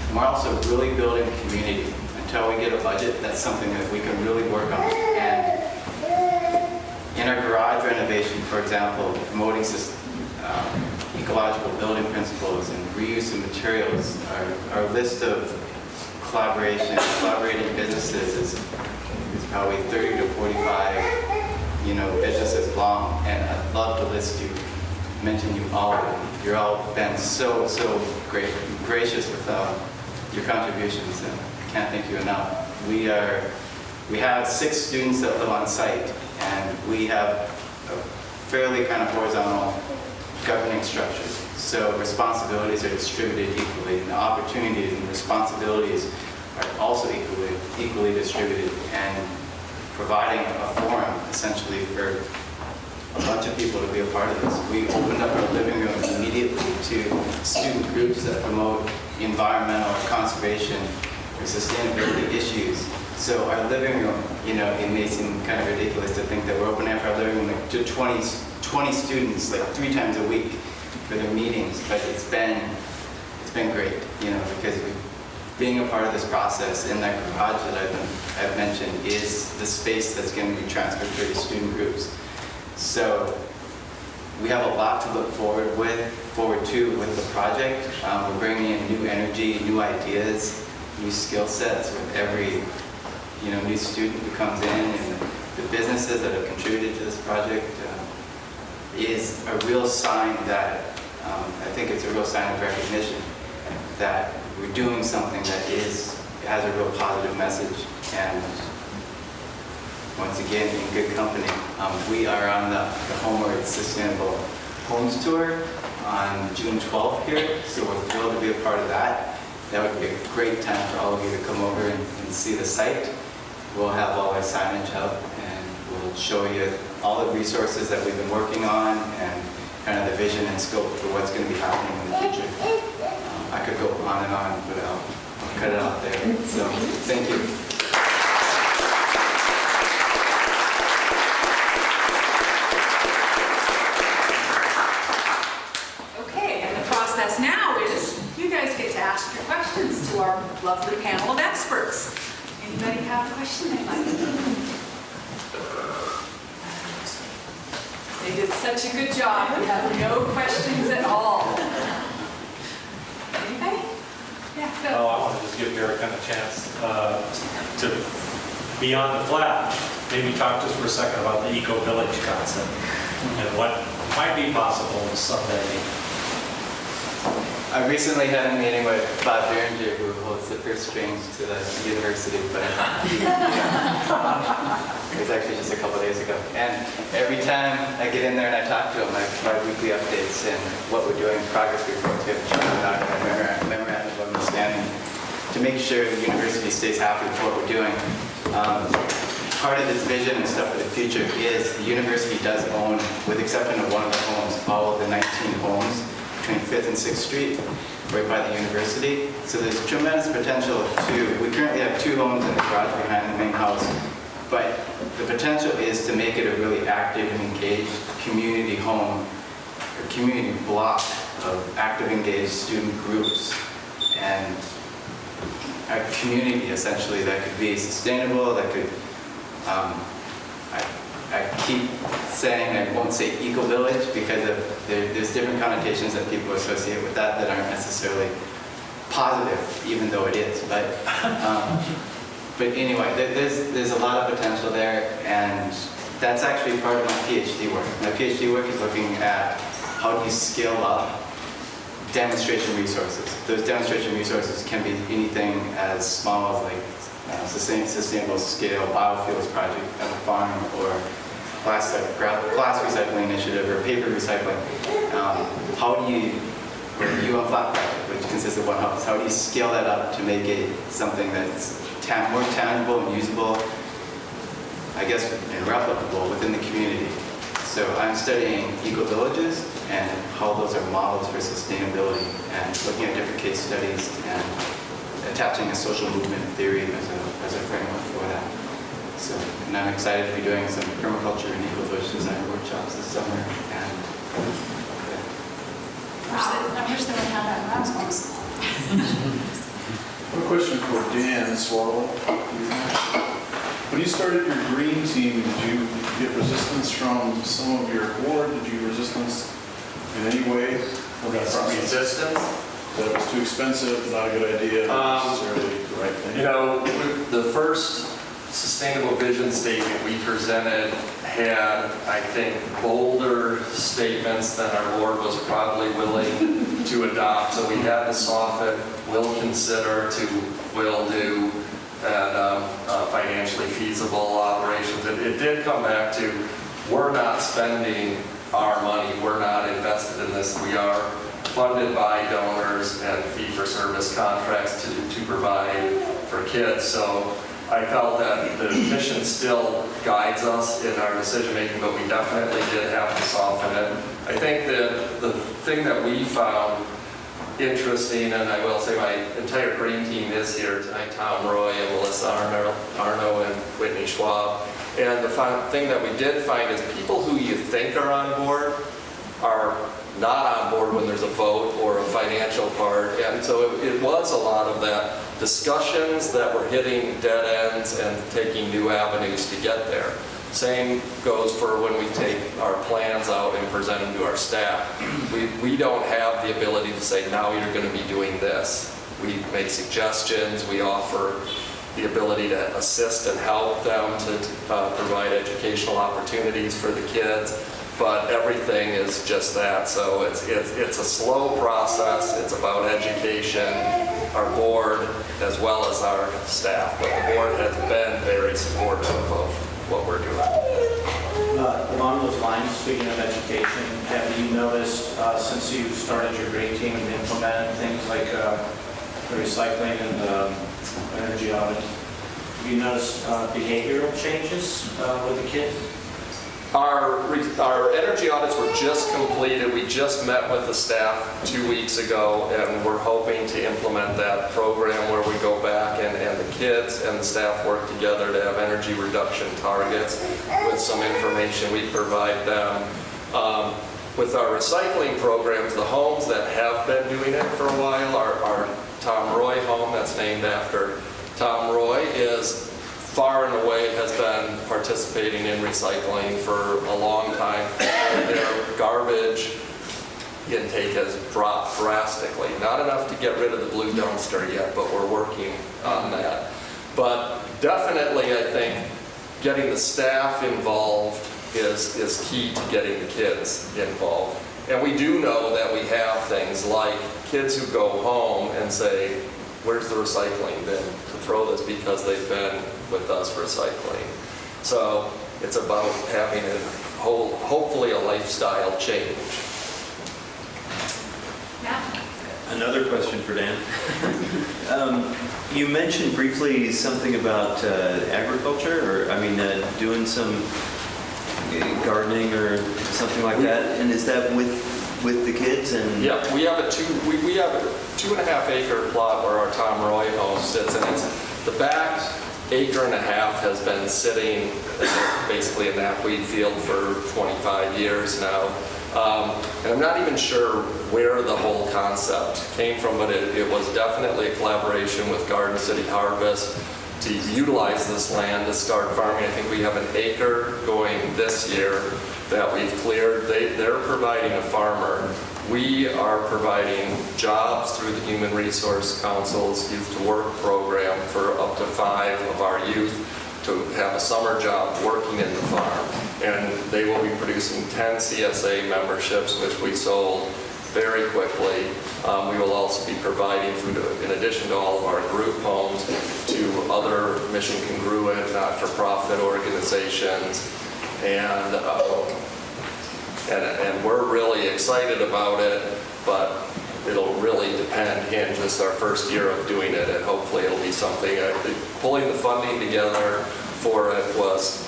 And we're also really building community. Until we get a budget, that's something that we can really work on. And in our garage renovation, for example, promoting ecological building principles and reuse of materials, our list of collaborating businesses is probably 30 to 45, businesses long, and I'd love to mention you all. You're all been so gracious with your contributions, and I can't thank you enough. We have 6 students that live on site, and we have a fairly kind of horizontal governing structure. So responsibilities are distributed equally, and the opportunities and responsibilities are also equally distributed, and providing a forum essentially for a bunch of people to be a part of this. We opened up our living room immediately to student groups that promote environmental conservation or sustainability issues. So our living room, it may seem kind of ridiculous to think that we're opening up our living room to 20 students, like 3 times a week for their meetings, but it's been great, because being a part of this process in that garage that I've mentioned is the space that's going to be transferred to the student groups. So we have a lot to look forward to with the project. We're bringing in new energy, new ideas, new skill sets with every new student who comes in, and the businesses that have contributed to this project is a real sign that I think it's a real sign of recognition that we're doing something that has a real positive message. And once again, in good company. We are on the Homeward Sustainable Homes Tour on June 12th here, so we're thrilled to be a part of that. That would be a great time for all of you to come over and see the site. We'll have all our signage up, and we'll show you all the resources that we've been working on and kind of the vision and scope for what's going to be happening in the future. I could go on and on, but I'll cut it off there. So, thank you. Now is you guys get to ask your questions to our lovely panel of experts. Anybody have a question they'd like? They did such a good job. We have no questions at all. Anybody? Yeah, Phil. Oh, I want to just give Derek a chance to, beyond the flat, maybe talk just for a second about the eco-village concept and what might be possible someday. I recently had a meeting with Bob Berenger, who holds the purse strings to the university, but it was actually just a couple days ago. And every time I get in there and I talk to him, I provide weekly updates and what we're doing, progress reports. We have a memorandum of understanding to make sure the university stays happy with what we're doing. Part of this vision and stuff for the future is the university does own, with the exception of one of the homes, all of the 19 homes between 5th and 6th Street, right by the university. So there's tremendous potential we currently have 2 homes in the garage behind the main house, but the potential is to make it a really active and engaged community home, a community block of active, engaged student groups, and a community essentially that could be sustainable, that could, I keep saying, I won't say eco-village because there's different connotations that people associate with that aren't necessarily positive, even though it is. But anyway, there's a lot of potential there, and that's actually part of my PhD work. My PhD work is looking at how do you scale up demonstration resources. Those demonstration resources can be anything as small as like sustainable scale biofuels project at a farm, or glass recycling initiative, or paper recycling. How do you, or the UN Flat project, which consists of one house, how do you scale that up to make it something that's more tangible and usable, I guess, and replicable within the community? So I'm studying eco-villages and how those are models for sustainability, and looking at different case studies and attaching a social movement theory as a framework for that. So, and I'm excited to be doing some permaculture and eco-village design workshops this summer. And I wish they would have that when I was going to school. A question for Dan Swallow. When you started your green team, did you get resistance from some of your board? Did you resistance in any way? Resistance? That it was too expensive, not a good idea, not necessarily the right thing? You know, the first sustainable vision statement we presented had, I think, bolder statements than our board was probably willing to adopt. So we had to soften, will consider, to will do, and financially feasible operations. It did come back to, we're not spending our money, we're not invested in this, we are funded by donors and fee-for-service contracts to provide for kids. So I felt that the mission still guides us in our decision-making, but we definitely did have to soften it. I think that the thing that we found interesting, and I will say my entire green team is here tonight, Tom Roy and Melissa Arno and Whitney Schwab. And the thing that we did find is people who you think are on board are not on board when there's a vote or a financial part. And so it was a lot of that discussions that were hitting dead ends and taking new avenues to get there. Same goes for when we take our plans out and present them to our staff. We don't have the ability to say, now you're going to be doing this. We make suggestions, we offer the ability to assist and help them to provide educational opportunities for the kids. but everything is just that. So it's a slow process. It's about education, our board, as well as our staff. But the board has been very supportive of what we're doing. Along those lines, speaking of education, have you noticed since you started your green team and implemented things like the recycling and the energy audit, have you noticed behavioral changes with the kids? Our energy audits were just completed. We just met with the staff 2 weeks ago, and we're hoping to implement that program where we go back and the kids and the staff work together to have energy reduction targets with some information we provide them. With our recycling programs, the homes that have been doing it for a while, our Tom Roy home that's named after Tom Roy is far and away has been participating in recycling for a long time. Their garbage intake has dropped drastically. Not enough to get rid of the blue dumpster yet, but we're working on that. But definitely, I think getting the staff involved is key to getting the kids involved. And we do know that we have things like kids who go home and say, where's the recycling bin to throw this, because they've been with us recycling. So it's about having hopefully a lifestyle change. Yeah. Another question for Dan. You mentioned briefly something about agriculture, or doing some gardening or something like that. And is that with the kids? And yeah, we have a 2.5 acre plot where our Tom Roy home sits, and it's the back 1.5 acres has been sitting basically in that weed field for 25 years now. And I'm not even sure where the whole concept came from, but it was definitely a collaboration with Garden City Harvest to utilize this land to start farming. I think we have 1 acre going this year that we've cleared. They're providing a farmer. We are providing jobs through the Human Resource Council's Youth to Work program for up to 5 of our youth to have a summer job working in the farm. And they will be producing 10 CSA memberships, which we sold very quickly. We will also be providing food, in addition to all of our group homes, to other mission congruent, not-for-profit organizations. And we're really excited about it, but it'll really depend in just our first year of doing it, and hopefully it'll be something. Pulling the funding together for it was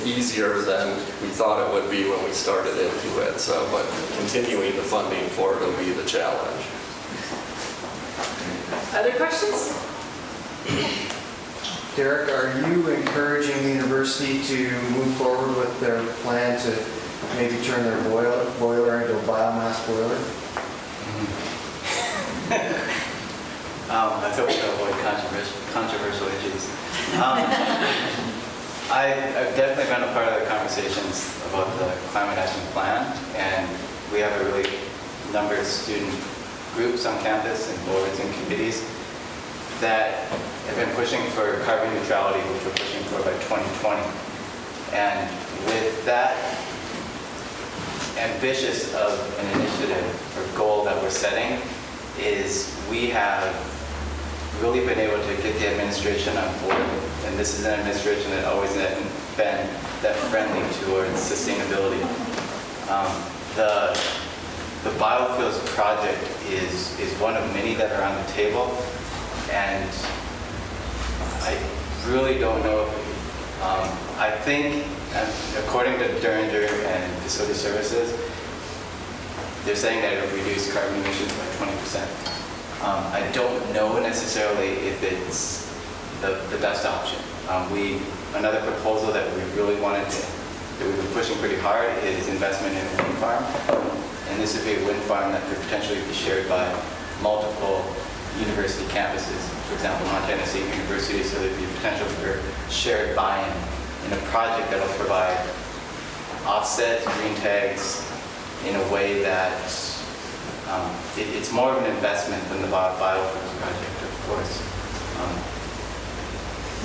easier than we thought it would be when we started into it. So, but continuing the funding for it will be the challenge. Other questions? Derek, are you encouraging the university to move forward with their plan to maybe turn their boiler into a biomass boiler? I thought we could avoid controversial issues. I've definitely been a part of the conversations about the climate action plan, and we have a really number of student groups on campus and boards and committees that have been pushing for carbon neutrality, which we're pushing for by 2020. And with that ambitious of an initiative or goal that we're setting, is we have really been able to get the administration on board. And this is an administration that always hasn't been that friendly towards sustainability. The biofuels project is one of many that are on the table, and I really don't know. I think, according to Derringer and Facility Services, they're saying that it'll reduce carbon emissions by 20%. I don't know necessarily if it's the best option. Another proposal that we really wanted that we've been pushing pretty hard is investment in a wind farm. And this would be a wind farm that could potentially be shared by multiple university campuses. For example, Montana State University, so there'd be potential for shared buy-in in a project that will provide offsets, green tags, in a way that it's more of an investment than the biofuels project, of course.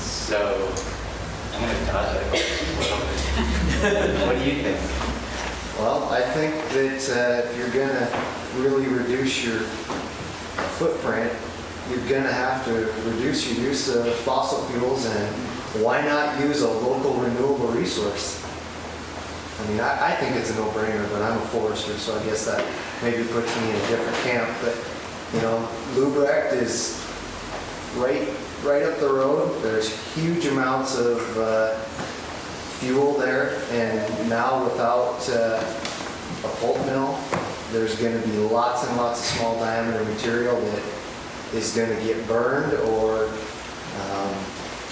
So I'm going to dodge that question a little bit. What do you think? Well, I think that if you're gonna really reduce your footprint, you're gonna have to reduce your use of fossil fuels, and why not use a local renewable resource? I mean, I think it's a no-brainer, but I'm a forester, so I guess that maybe puts me in a different camp. But, you know, Lubrecht is right up the road. There's huge amounts of fuel there, and now without a pulp mill, there's going to be lots and lots of small diameter material that is going to get burned or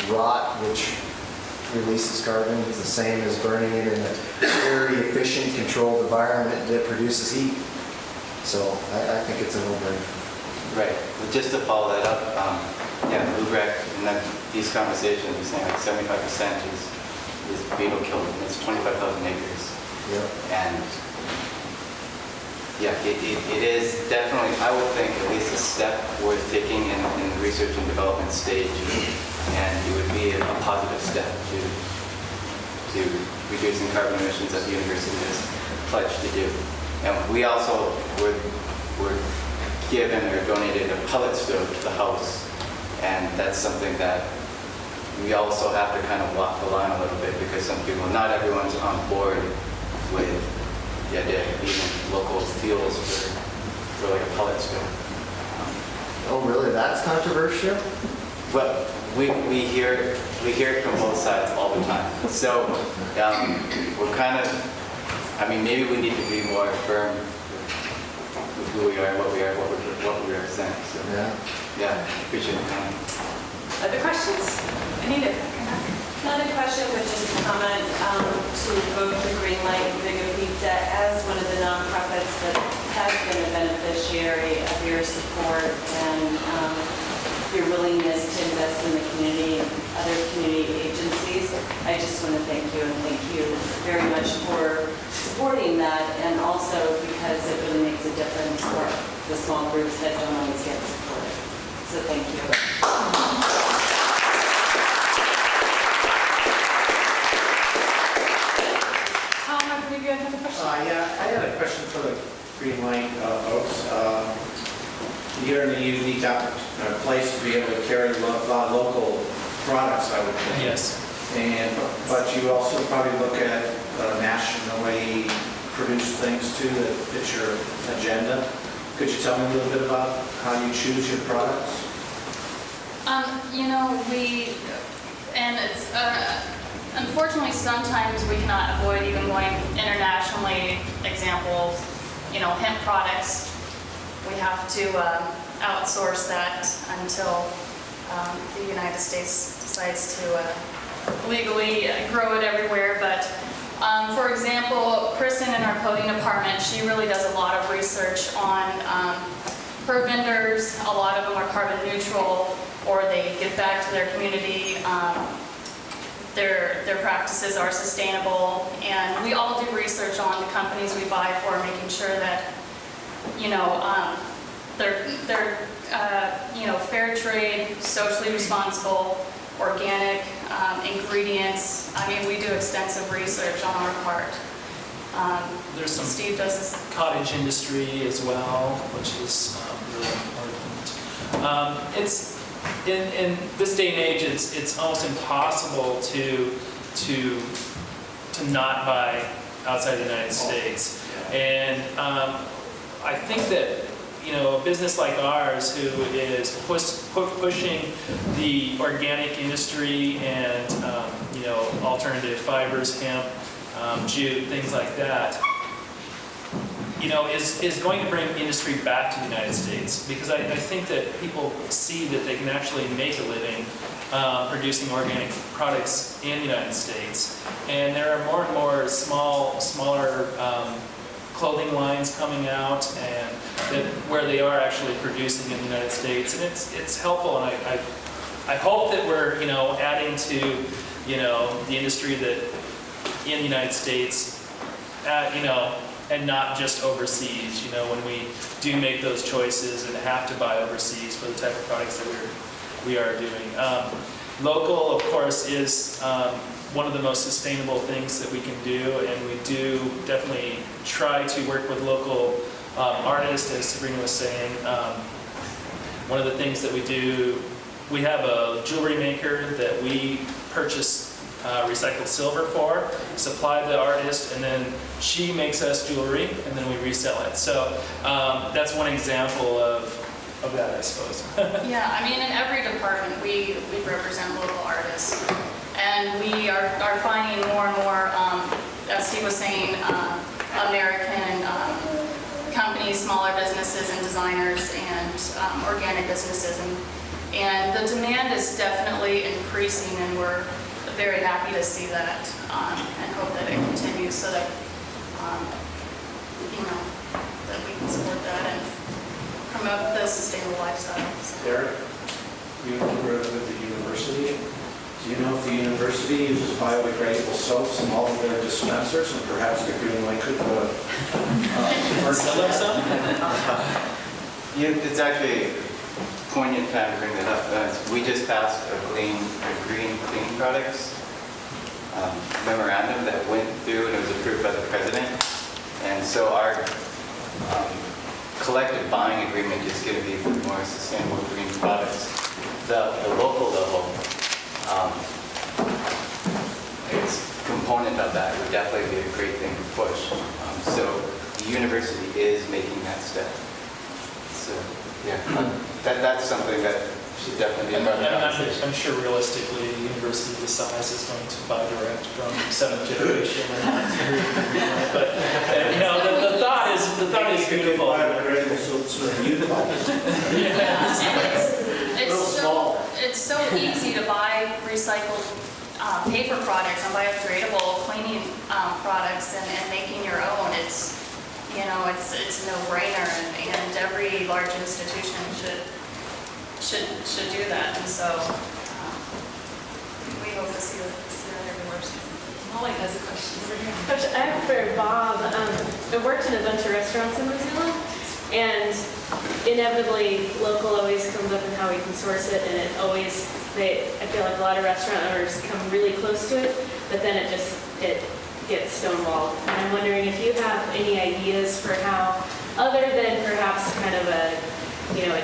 rot, which releases carbon. It's the same as burning it in a very efficient, controlled environment that produces heat. So I think it's a no-brainer. Right. Well, just to follow that up, yeah, Lubrecht, and then these conversations, you're saying like 75% is beetle killed, and it's 25,000 acres. Yeah. And yeah, it is definitely, I would think, at least a step worth taking in the research and development stage, and it would be a positive step to reducing carbon emissions that the university has pledged to do. And we also were given or donated a pellet stove to the house, and that's something that we also have to kind of walk the line a little bit, because some people, not everyone's on board with the idea of using local fuels for like a pellet stove. Oh, really? That's controversial? Well, we hear it from both sides all the time. So we're kind of, I mean, maybe we need to be more firm with who we are, what we represent. So yeah, appreciate the comment. Other questions? Anita? Not a question, but just a comment to both the Greenlight and Bigger Pizza. As one of the nonprofits that has been a beneficiary of your support and your willingness to invest in the community and other community agencies, I just want to thank you, and thank you very much for supporting that, and also because it really makes a difference for the small groups that don't always get support. So thank you. Maybe I have a question. Yeah, I had a question for the Greenlight folks. You're in a unique place to be able to carry a lot of local products, I would think. Yes. But you also probably look at nationally produced things too that fit your agenda. Could you tell me a little bit about how you choose your products? You know, it's unfortunately sometimes we cannot avoid even going internationally. Examples, you know, hemp products. We have to outsource that until the United States decides to legally grow it everywhere. But for example, Kristen in our coding department, she really does a lot of research on her vendors. A lot of them are carbon neutral, or they give back to their community. Their practices are sustainable, and we all do research on the companies we buy for, making sure that, you know, they're you know, fair trade, socially responsible, organic ingredients. I mean, we do extensive research on our part. There's some Steve does this. cottage industry as well, which is really important. It's in this day and age, it's almost impossible to not buy outside the United States, and I think that, you know, a business like ours who is pushing the organic industry and you know, alternative fibers, hemp, jute, things like that, you know, is going to bring industry back to the United States, because I think that people see that they can actually make a living producing organic products in the United States. And there are more and more smaller clothing lines coming out, and where they are actually producing in the United States, and it's helpful. And I hope that we're, you know, adding to, you know, the industry that in the United States, you know, and not just overseas. You know, when we do make those choices and have to buy overseas for the type of products that we are doing. Local, of course, is one of the most sustainable things that we can do, and we do definitely try to work with local artists, as Sabrina was saying. One of the things that we do, we have a jewelry maker that we purchase recycled silver for, supply the artist, and then she makes us jewelry, and then we resell it. So that's one example of that, I suppose. Yeah, I mean, in every department, we represent local artists. And we are finding more and more, as Steve was saying, American companies, smaller businesses and designers and organic businesses. And the demand is definitely increasing, and we're very happy to see that and hope that it continues so that, that we can support that and promote the sustainable lifestyle. Derek, you work with the university. Do you know if the university uses biodegradable soaps in all of their dispensers, and perhaps the Green Light could put It's actually poignant time to bring that up. We just passed a green cleaning products memorandum that went through and it was approved by the president. And so our collective buying agreement is going to be for more sustainable green products. The local level component of that would definitely be a great thing to push. So the university is making that step. So yeah, that's something that should definitely be a part of the conversation. I'm sure realistically, the university this size is going to buy direct from 7th generation. But the thought is beautiful. biodegradable soaps for the youth. It's so easy to buy recycled paper products and biodegradable cleaning products and making your own. It's it's no brainer, and every large institution should do that. And so we hope to see that everywhere. Molly has a question for you. I have for Bob. I worked in a bunch of restaurants in Missoula, and inevitably local always comes up in how we can source it, and I feel like a lot of restaurant owners come really close to it, but then it gets stonewalled. And I'm wondering if you have any ideas for how, other than perhaps kind of a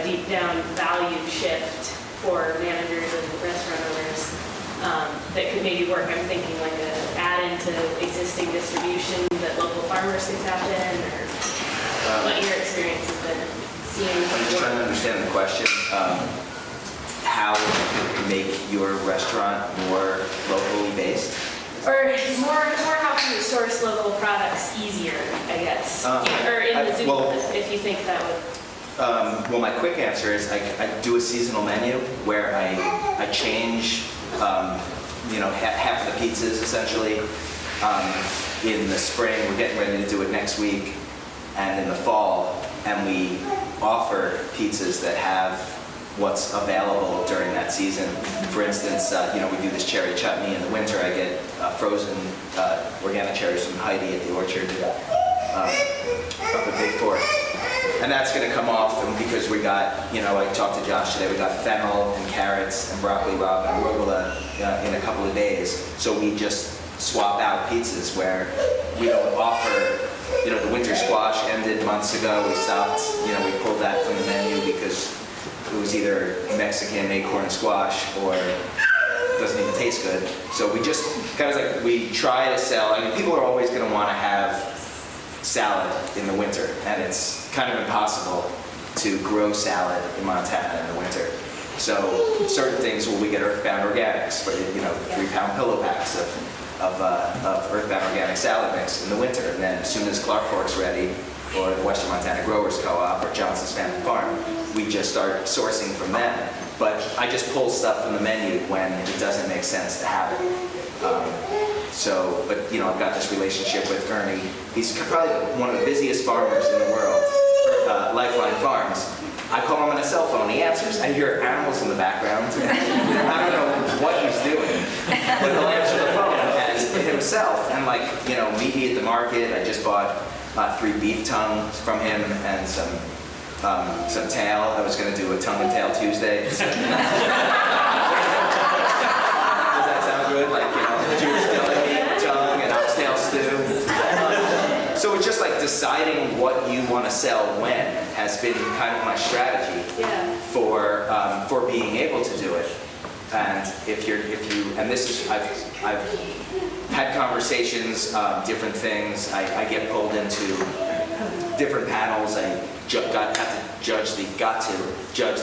deep down value shift for managers and restaurant owners, that could maybe work. I'm thinking like an add-in to existing distribution that local farmers can tap in, or what your experience has been seeing. I'm just trying to understand the question. How to make your restaurant more locally based? Or more how can you source local products easier, I guess, or in Missoula, if you think that would. Well, my quick answer is I do a seasonal menu where I change, half of the pizzas essentially. In the spring, we're getting ready to do it next week, and in the fall, and we offer pizzas that have what's available during that season. For instance, we do this cherry chutney in the winter. I get frozen organic cherries from Heidi at the orchard up at Big Fork. And that's going to come off because we got, I talked to Josh today, we got fennel and carrots and broccoli rabe and arugula in a couple of days. So we just swap out pizzas where we don't offer, the winter squash ended months ago. We stopped, we pulled that from the menu because it was either Mexican acorn squash or doesn't even taste good. So we just kind of we try to sell. People are always going to want to have salad in the winter, and it's kind of impossible to grow salad in Montana in the winter. So certain things, we get Earthbound Organics for 3-pound pillow packs of Earthbound Organic salad mix in the winter, and then as soon as Clark Fork's ready, or the Western Montana Growers Co-op, or Johnson's Family Farm, we just start sourcing from them. But I just pull stuff from the menu when it doesn't make sense to have it. I've got this relationship with Ernie. He's probably one of the busiest farmers in the world, Lifeline Farms. I call him on a cell phone, he answers. I hear animals in the background. I don't know what he's doing, but he'll answer the phone as himself. And meet me at the market. I just bought 3 beef tongues from him and some tail. I was going to do a tongue and tail Tuesday. deciding what you want to sell when has been kind of my strategy for being able to do it. And and this is, I've had conversations, different things. I get pulled into different panels. I got to judge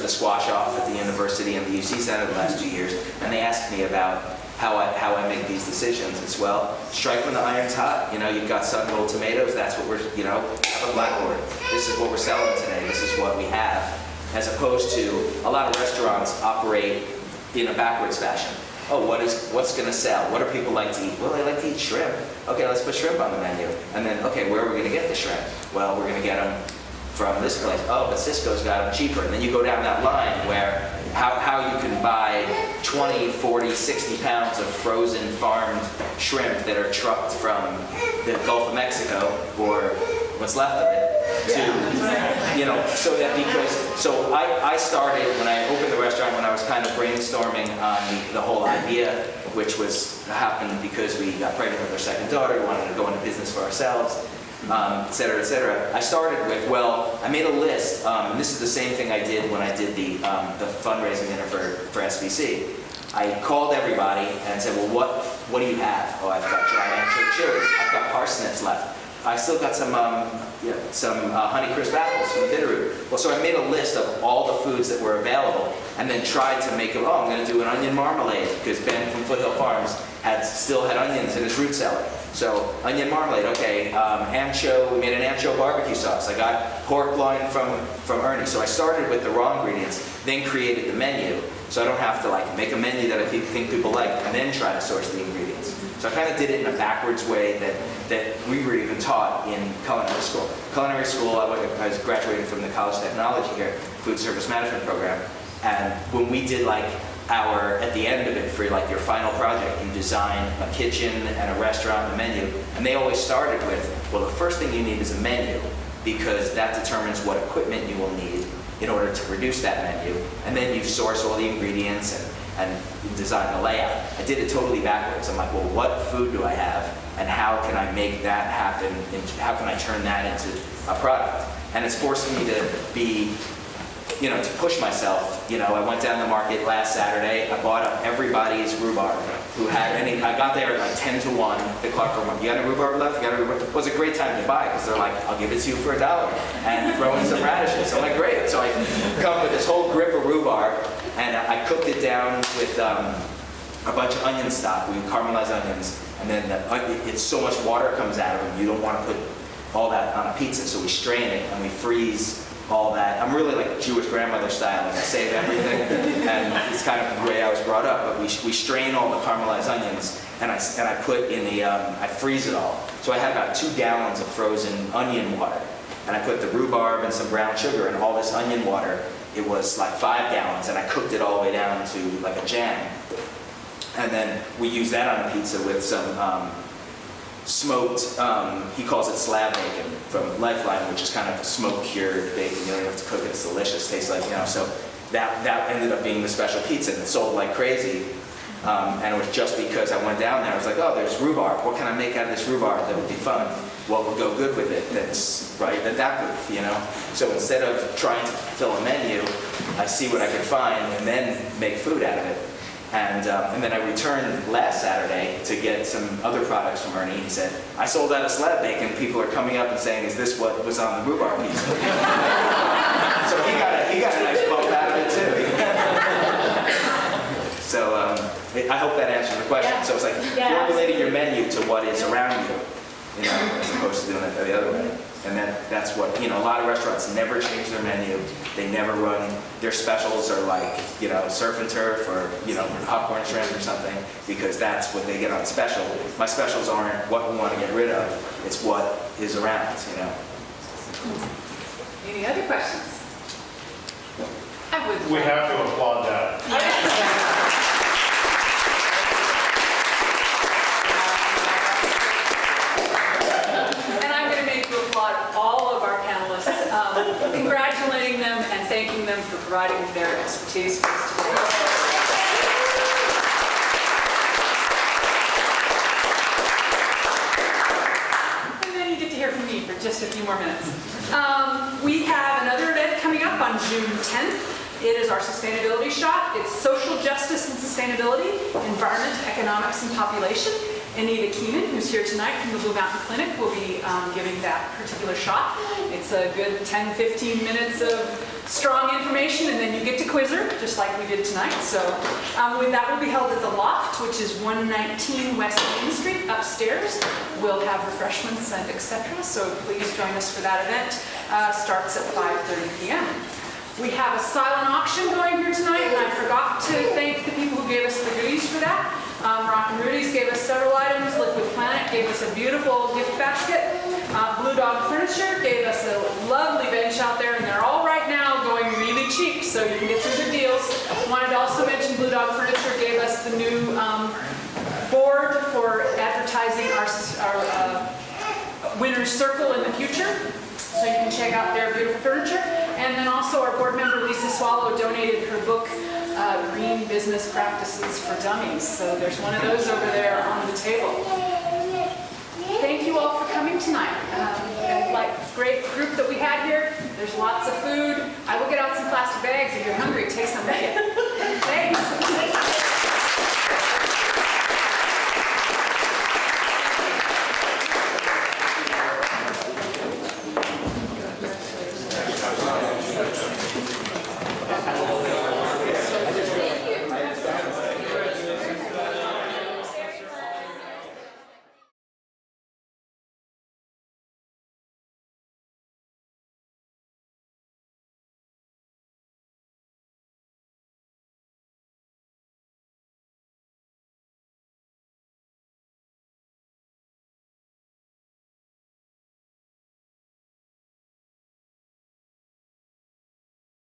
the squash off at the university and the UC Center the last 2 years, and they asked me about how I make these decisions. It's, well, strike when the iron's hot. You know, you've got sun-rolled tomatoes. That's what we're, have a blackboard. This is what we're selling today. This is what we have. As opposed to a lot of restaurants operate in a backwards fashion. Oh, what's going to sell? What do people like to eat? Well, they like to eat shrimp. Okay, let's put shrimp on the menu. And then, okay, where are we going to get the shrimp? Well, we're going to get them from this place. Oh, but Cisco's got them cheaper. And then you go down that line where how you can buy 20, 40, 60 pounds of frozen farmed shrimp that are trucked from the Gulf of Mexico, or what's left of it, so I started, when I opened the restaurant, when I was kind of brainstorming on the whole idea, which happened because we got pregnant with our second daughter, we wanted to go into business for ourselves, et cetera, et cetera. I started with, I made a list, and this is the same thing I did when I did the fundraising dinner for SBC. I called everybody and said, well, what do you have? Oh, I've got dried anchovies chilies. I've got parsnips left. I still got some Honeycrisp apples from the Bitterroot. Well, so I made a list of all the foods that were available, and then tried to make I'm going to do an onion marmalade, because Ben from Foothill Farms still had onions in his root cellar. So onion marmalade, okay. We made an ancho barbecue sauce. I got pork loin from Ernie. So I started with the raw ingredients, then created the menu, so I don't have to make a menu that I think people like, and then try to source the ingredients. So I kind of did it in a backwards way that we were even taught in culinary school. Culinary school, I was graduated from the College of Technology here, food service management program, and when we did at the end of it, for your final project, you design a kitchen and a restaurant, a menu, and they always started with, well, the first thing you need is a menu, because that determines what equipment you will need in order to produce that menu, and then you source all the ingredients and design the layout. I did it totally backwards. I'm like, well, what food do I have, and how can I make that happen, and how can I turn that into a product? And it's forced me to be, to push myself. I went down the market last Saturday, I bought up everybody's rhubarb who had any. I got there at 10 to 1, the clock went, you got any rhubarb left? You got any rhubarb? It was a great time to buy, because they're like, I'll give it to you for $1 and throw in some radishes. I'm like, great. So I come with this whole grip of rhubarb, and I cooked it down with a bunch of onion stock. We caramelized onions, and then it's so much water comes out of them, you don't want to put all that on a pizza, so we strain it and we freeze all that. I'm really like Jewish grandmother style, I save everything, and it's kind of the way I was brought up, but we strain all the caramelized onions, and I put in I freeze it all. So I had about 2 gallons of frozen onion water, and I put the rhubarb and some brown sugar and all this onion water. It was 5 gallons, and I cooked it all the way down to a jam. And then we used that on a pizza with some smoked, he calls it slab bacon from Lifeline, which is kind of smoke-cured bacon. You don't have to cook it, it's delicious, tastes so that ended up being the special pizza, and it sold like crazy. And it was just because I went down there, I was like, oh, there's rhubarb. What can I make out of this rhubarb that would be fun? What would go good with it that's right at that booth, So instead of trying to fill a menu, I see what I can find and then make food out of it. And then I returned last Saturday to get some other products from Ernie. He said, I sold out of slab bacon. People are coming up and saying, is this what was on the rhubarb pizza? So he got a nice bump out of it too. So I hope that answers the question. Yeah. So it's formulating your menu to what is around you, as opposed to doing it the other way. And that's what, a lot of restaurants never change their menu. They never run, their specials are surf and turf or, popcorn shrimp or something, because that's what they get on special. My specials aren't what we want to get rid of, it's what is around, Any other questions? We have to applaud that. All of our panelists, congratulating them and thanking them for providing their expertise for us today. And then you get to hear from me for just a few more minutes. We have another event coming up on June 10th. It is our sustainability shot. It's social justice and sustainability, environment, economics, and population. Anita Keenan, who's here tonight from the Blue Mountain Clinic, will be giving that particular shot. It's a good 10-15 minutes of strong information, and then you get to quiz her, just like we did tonight. So with that will be held at the Loft, which is 119 West Main Street, upstairs. We'll have refreshments and etc. So please join us for that event. Starts at 5:30 p.m. We have a silent auction going here tonight, and I forgot to thank the people who gave us the goodies for that. Rock and Rudy's gave us several items. Liquid Planet gave us a beautiful gift basket. Blue Dog Furniture gave us a lovely bench out there, and they're all right now going really cheap, so you can get some good deals. Wanted to also mention Blue Dog Furniture gave us the new board for advertising our Winner's Circle in the future. So you can check out their beautiful furniture. And then also our board member Lisa Swallow donated her book, Green Business Practices for Dummies. So there's one of those over there on the table. Thank you all for coming tonight. Great group that we had here. There's lots of food. I will get out some plastic bags if you're hungry. Take some with you.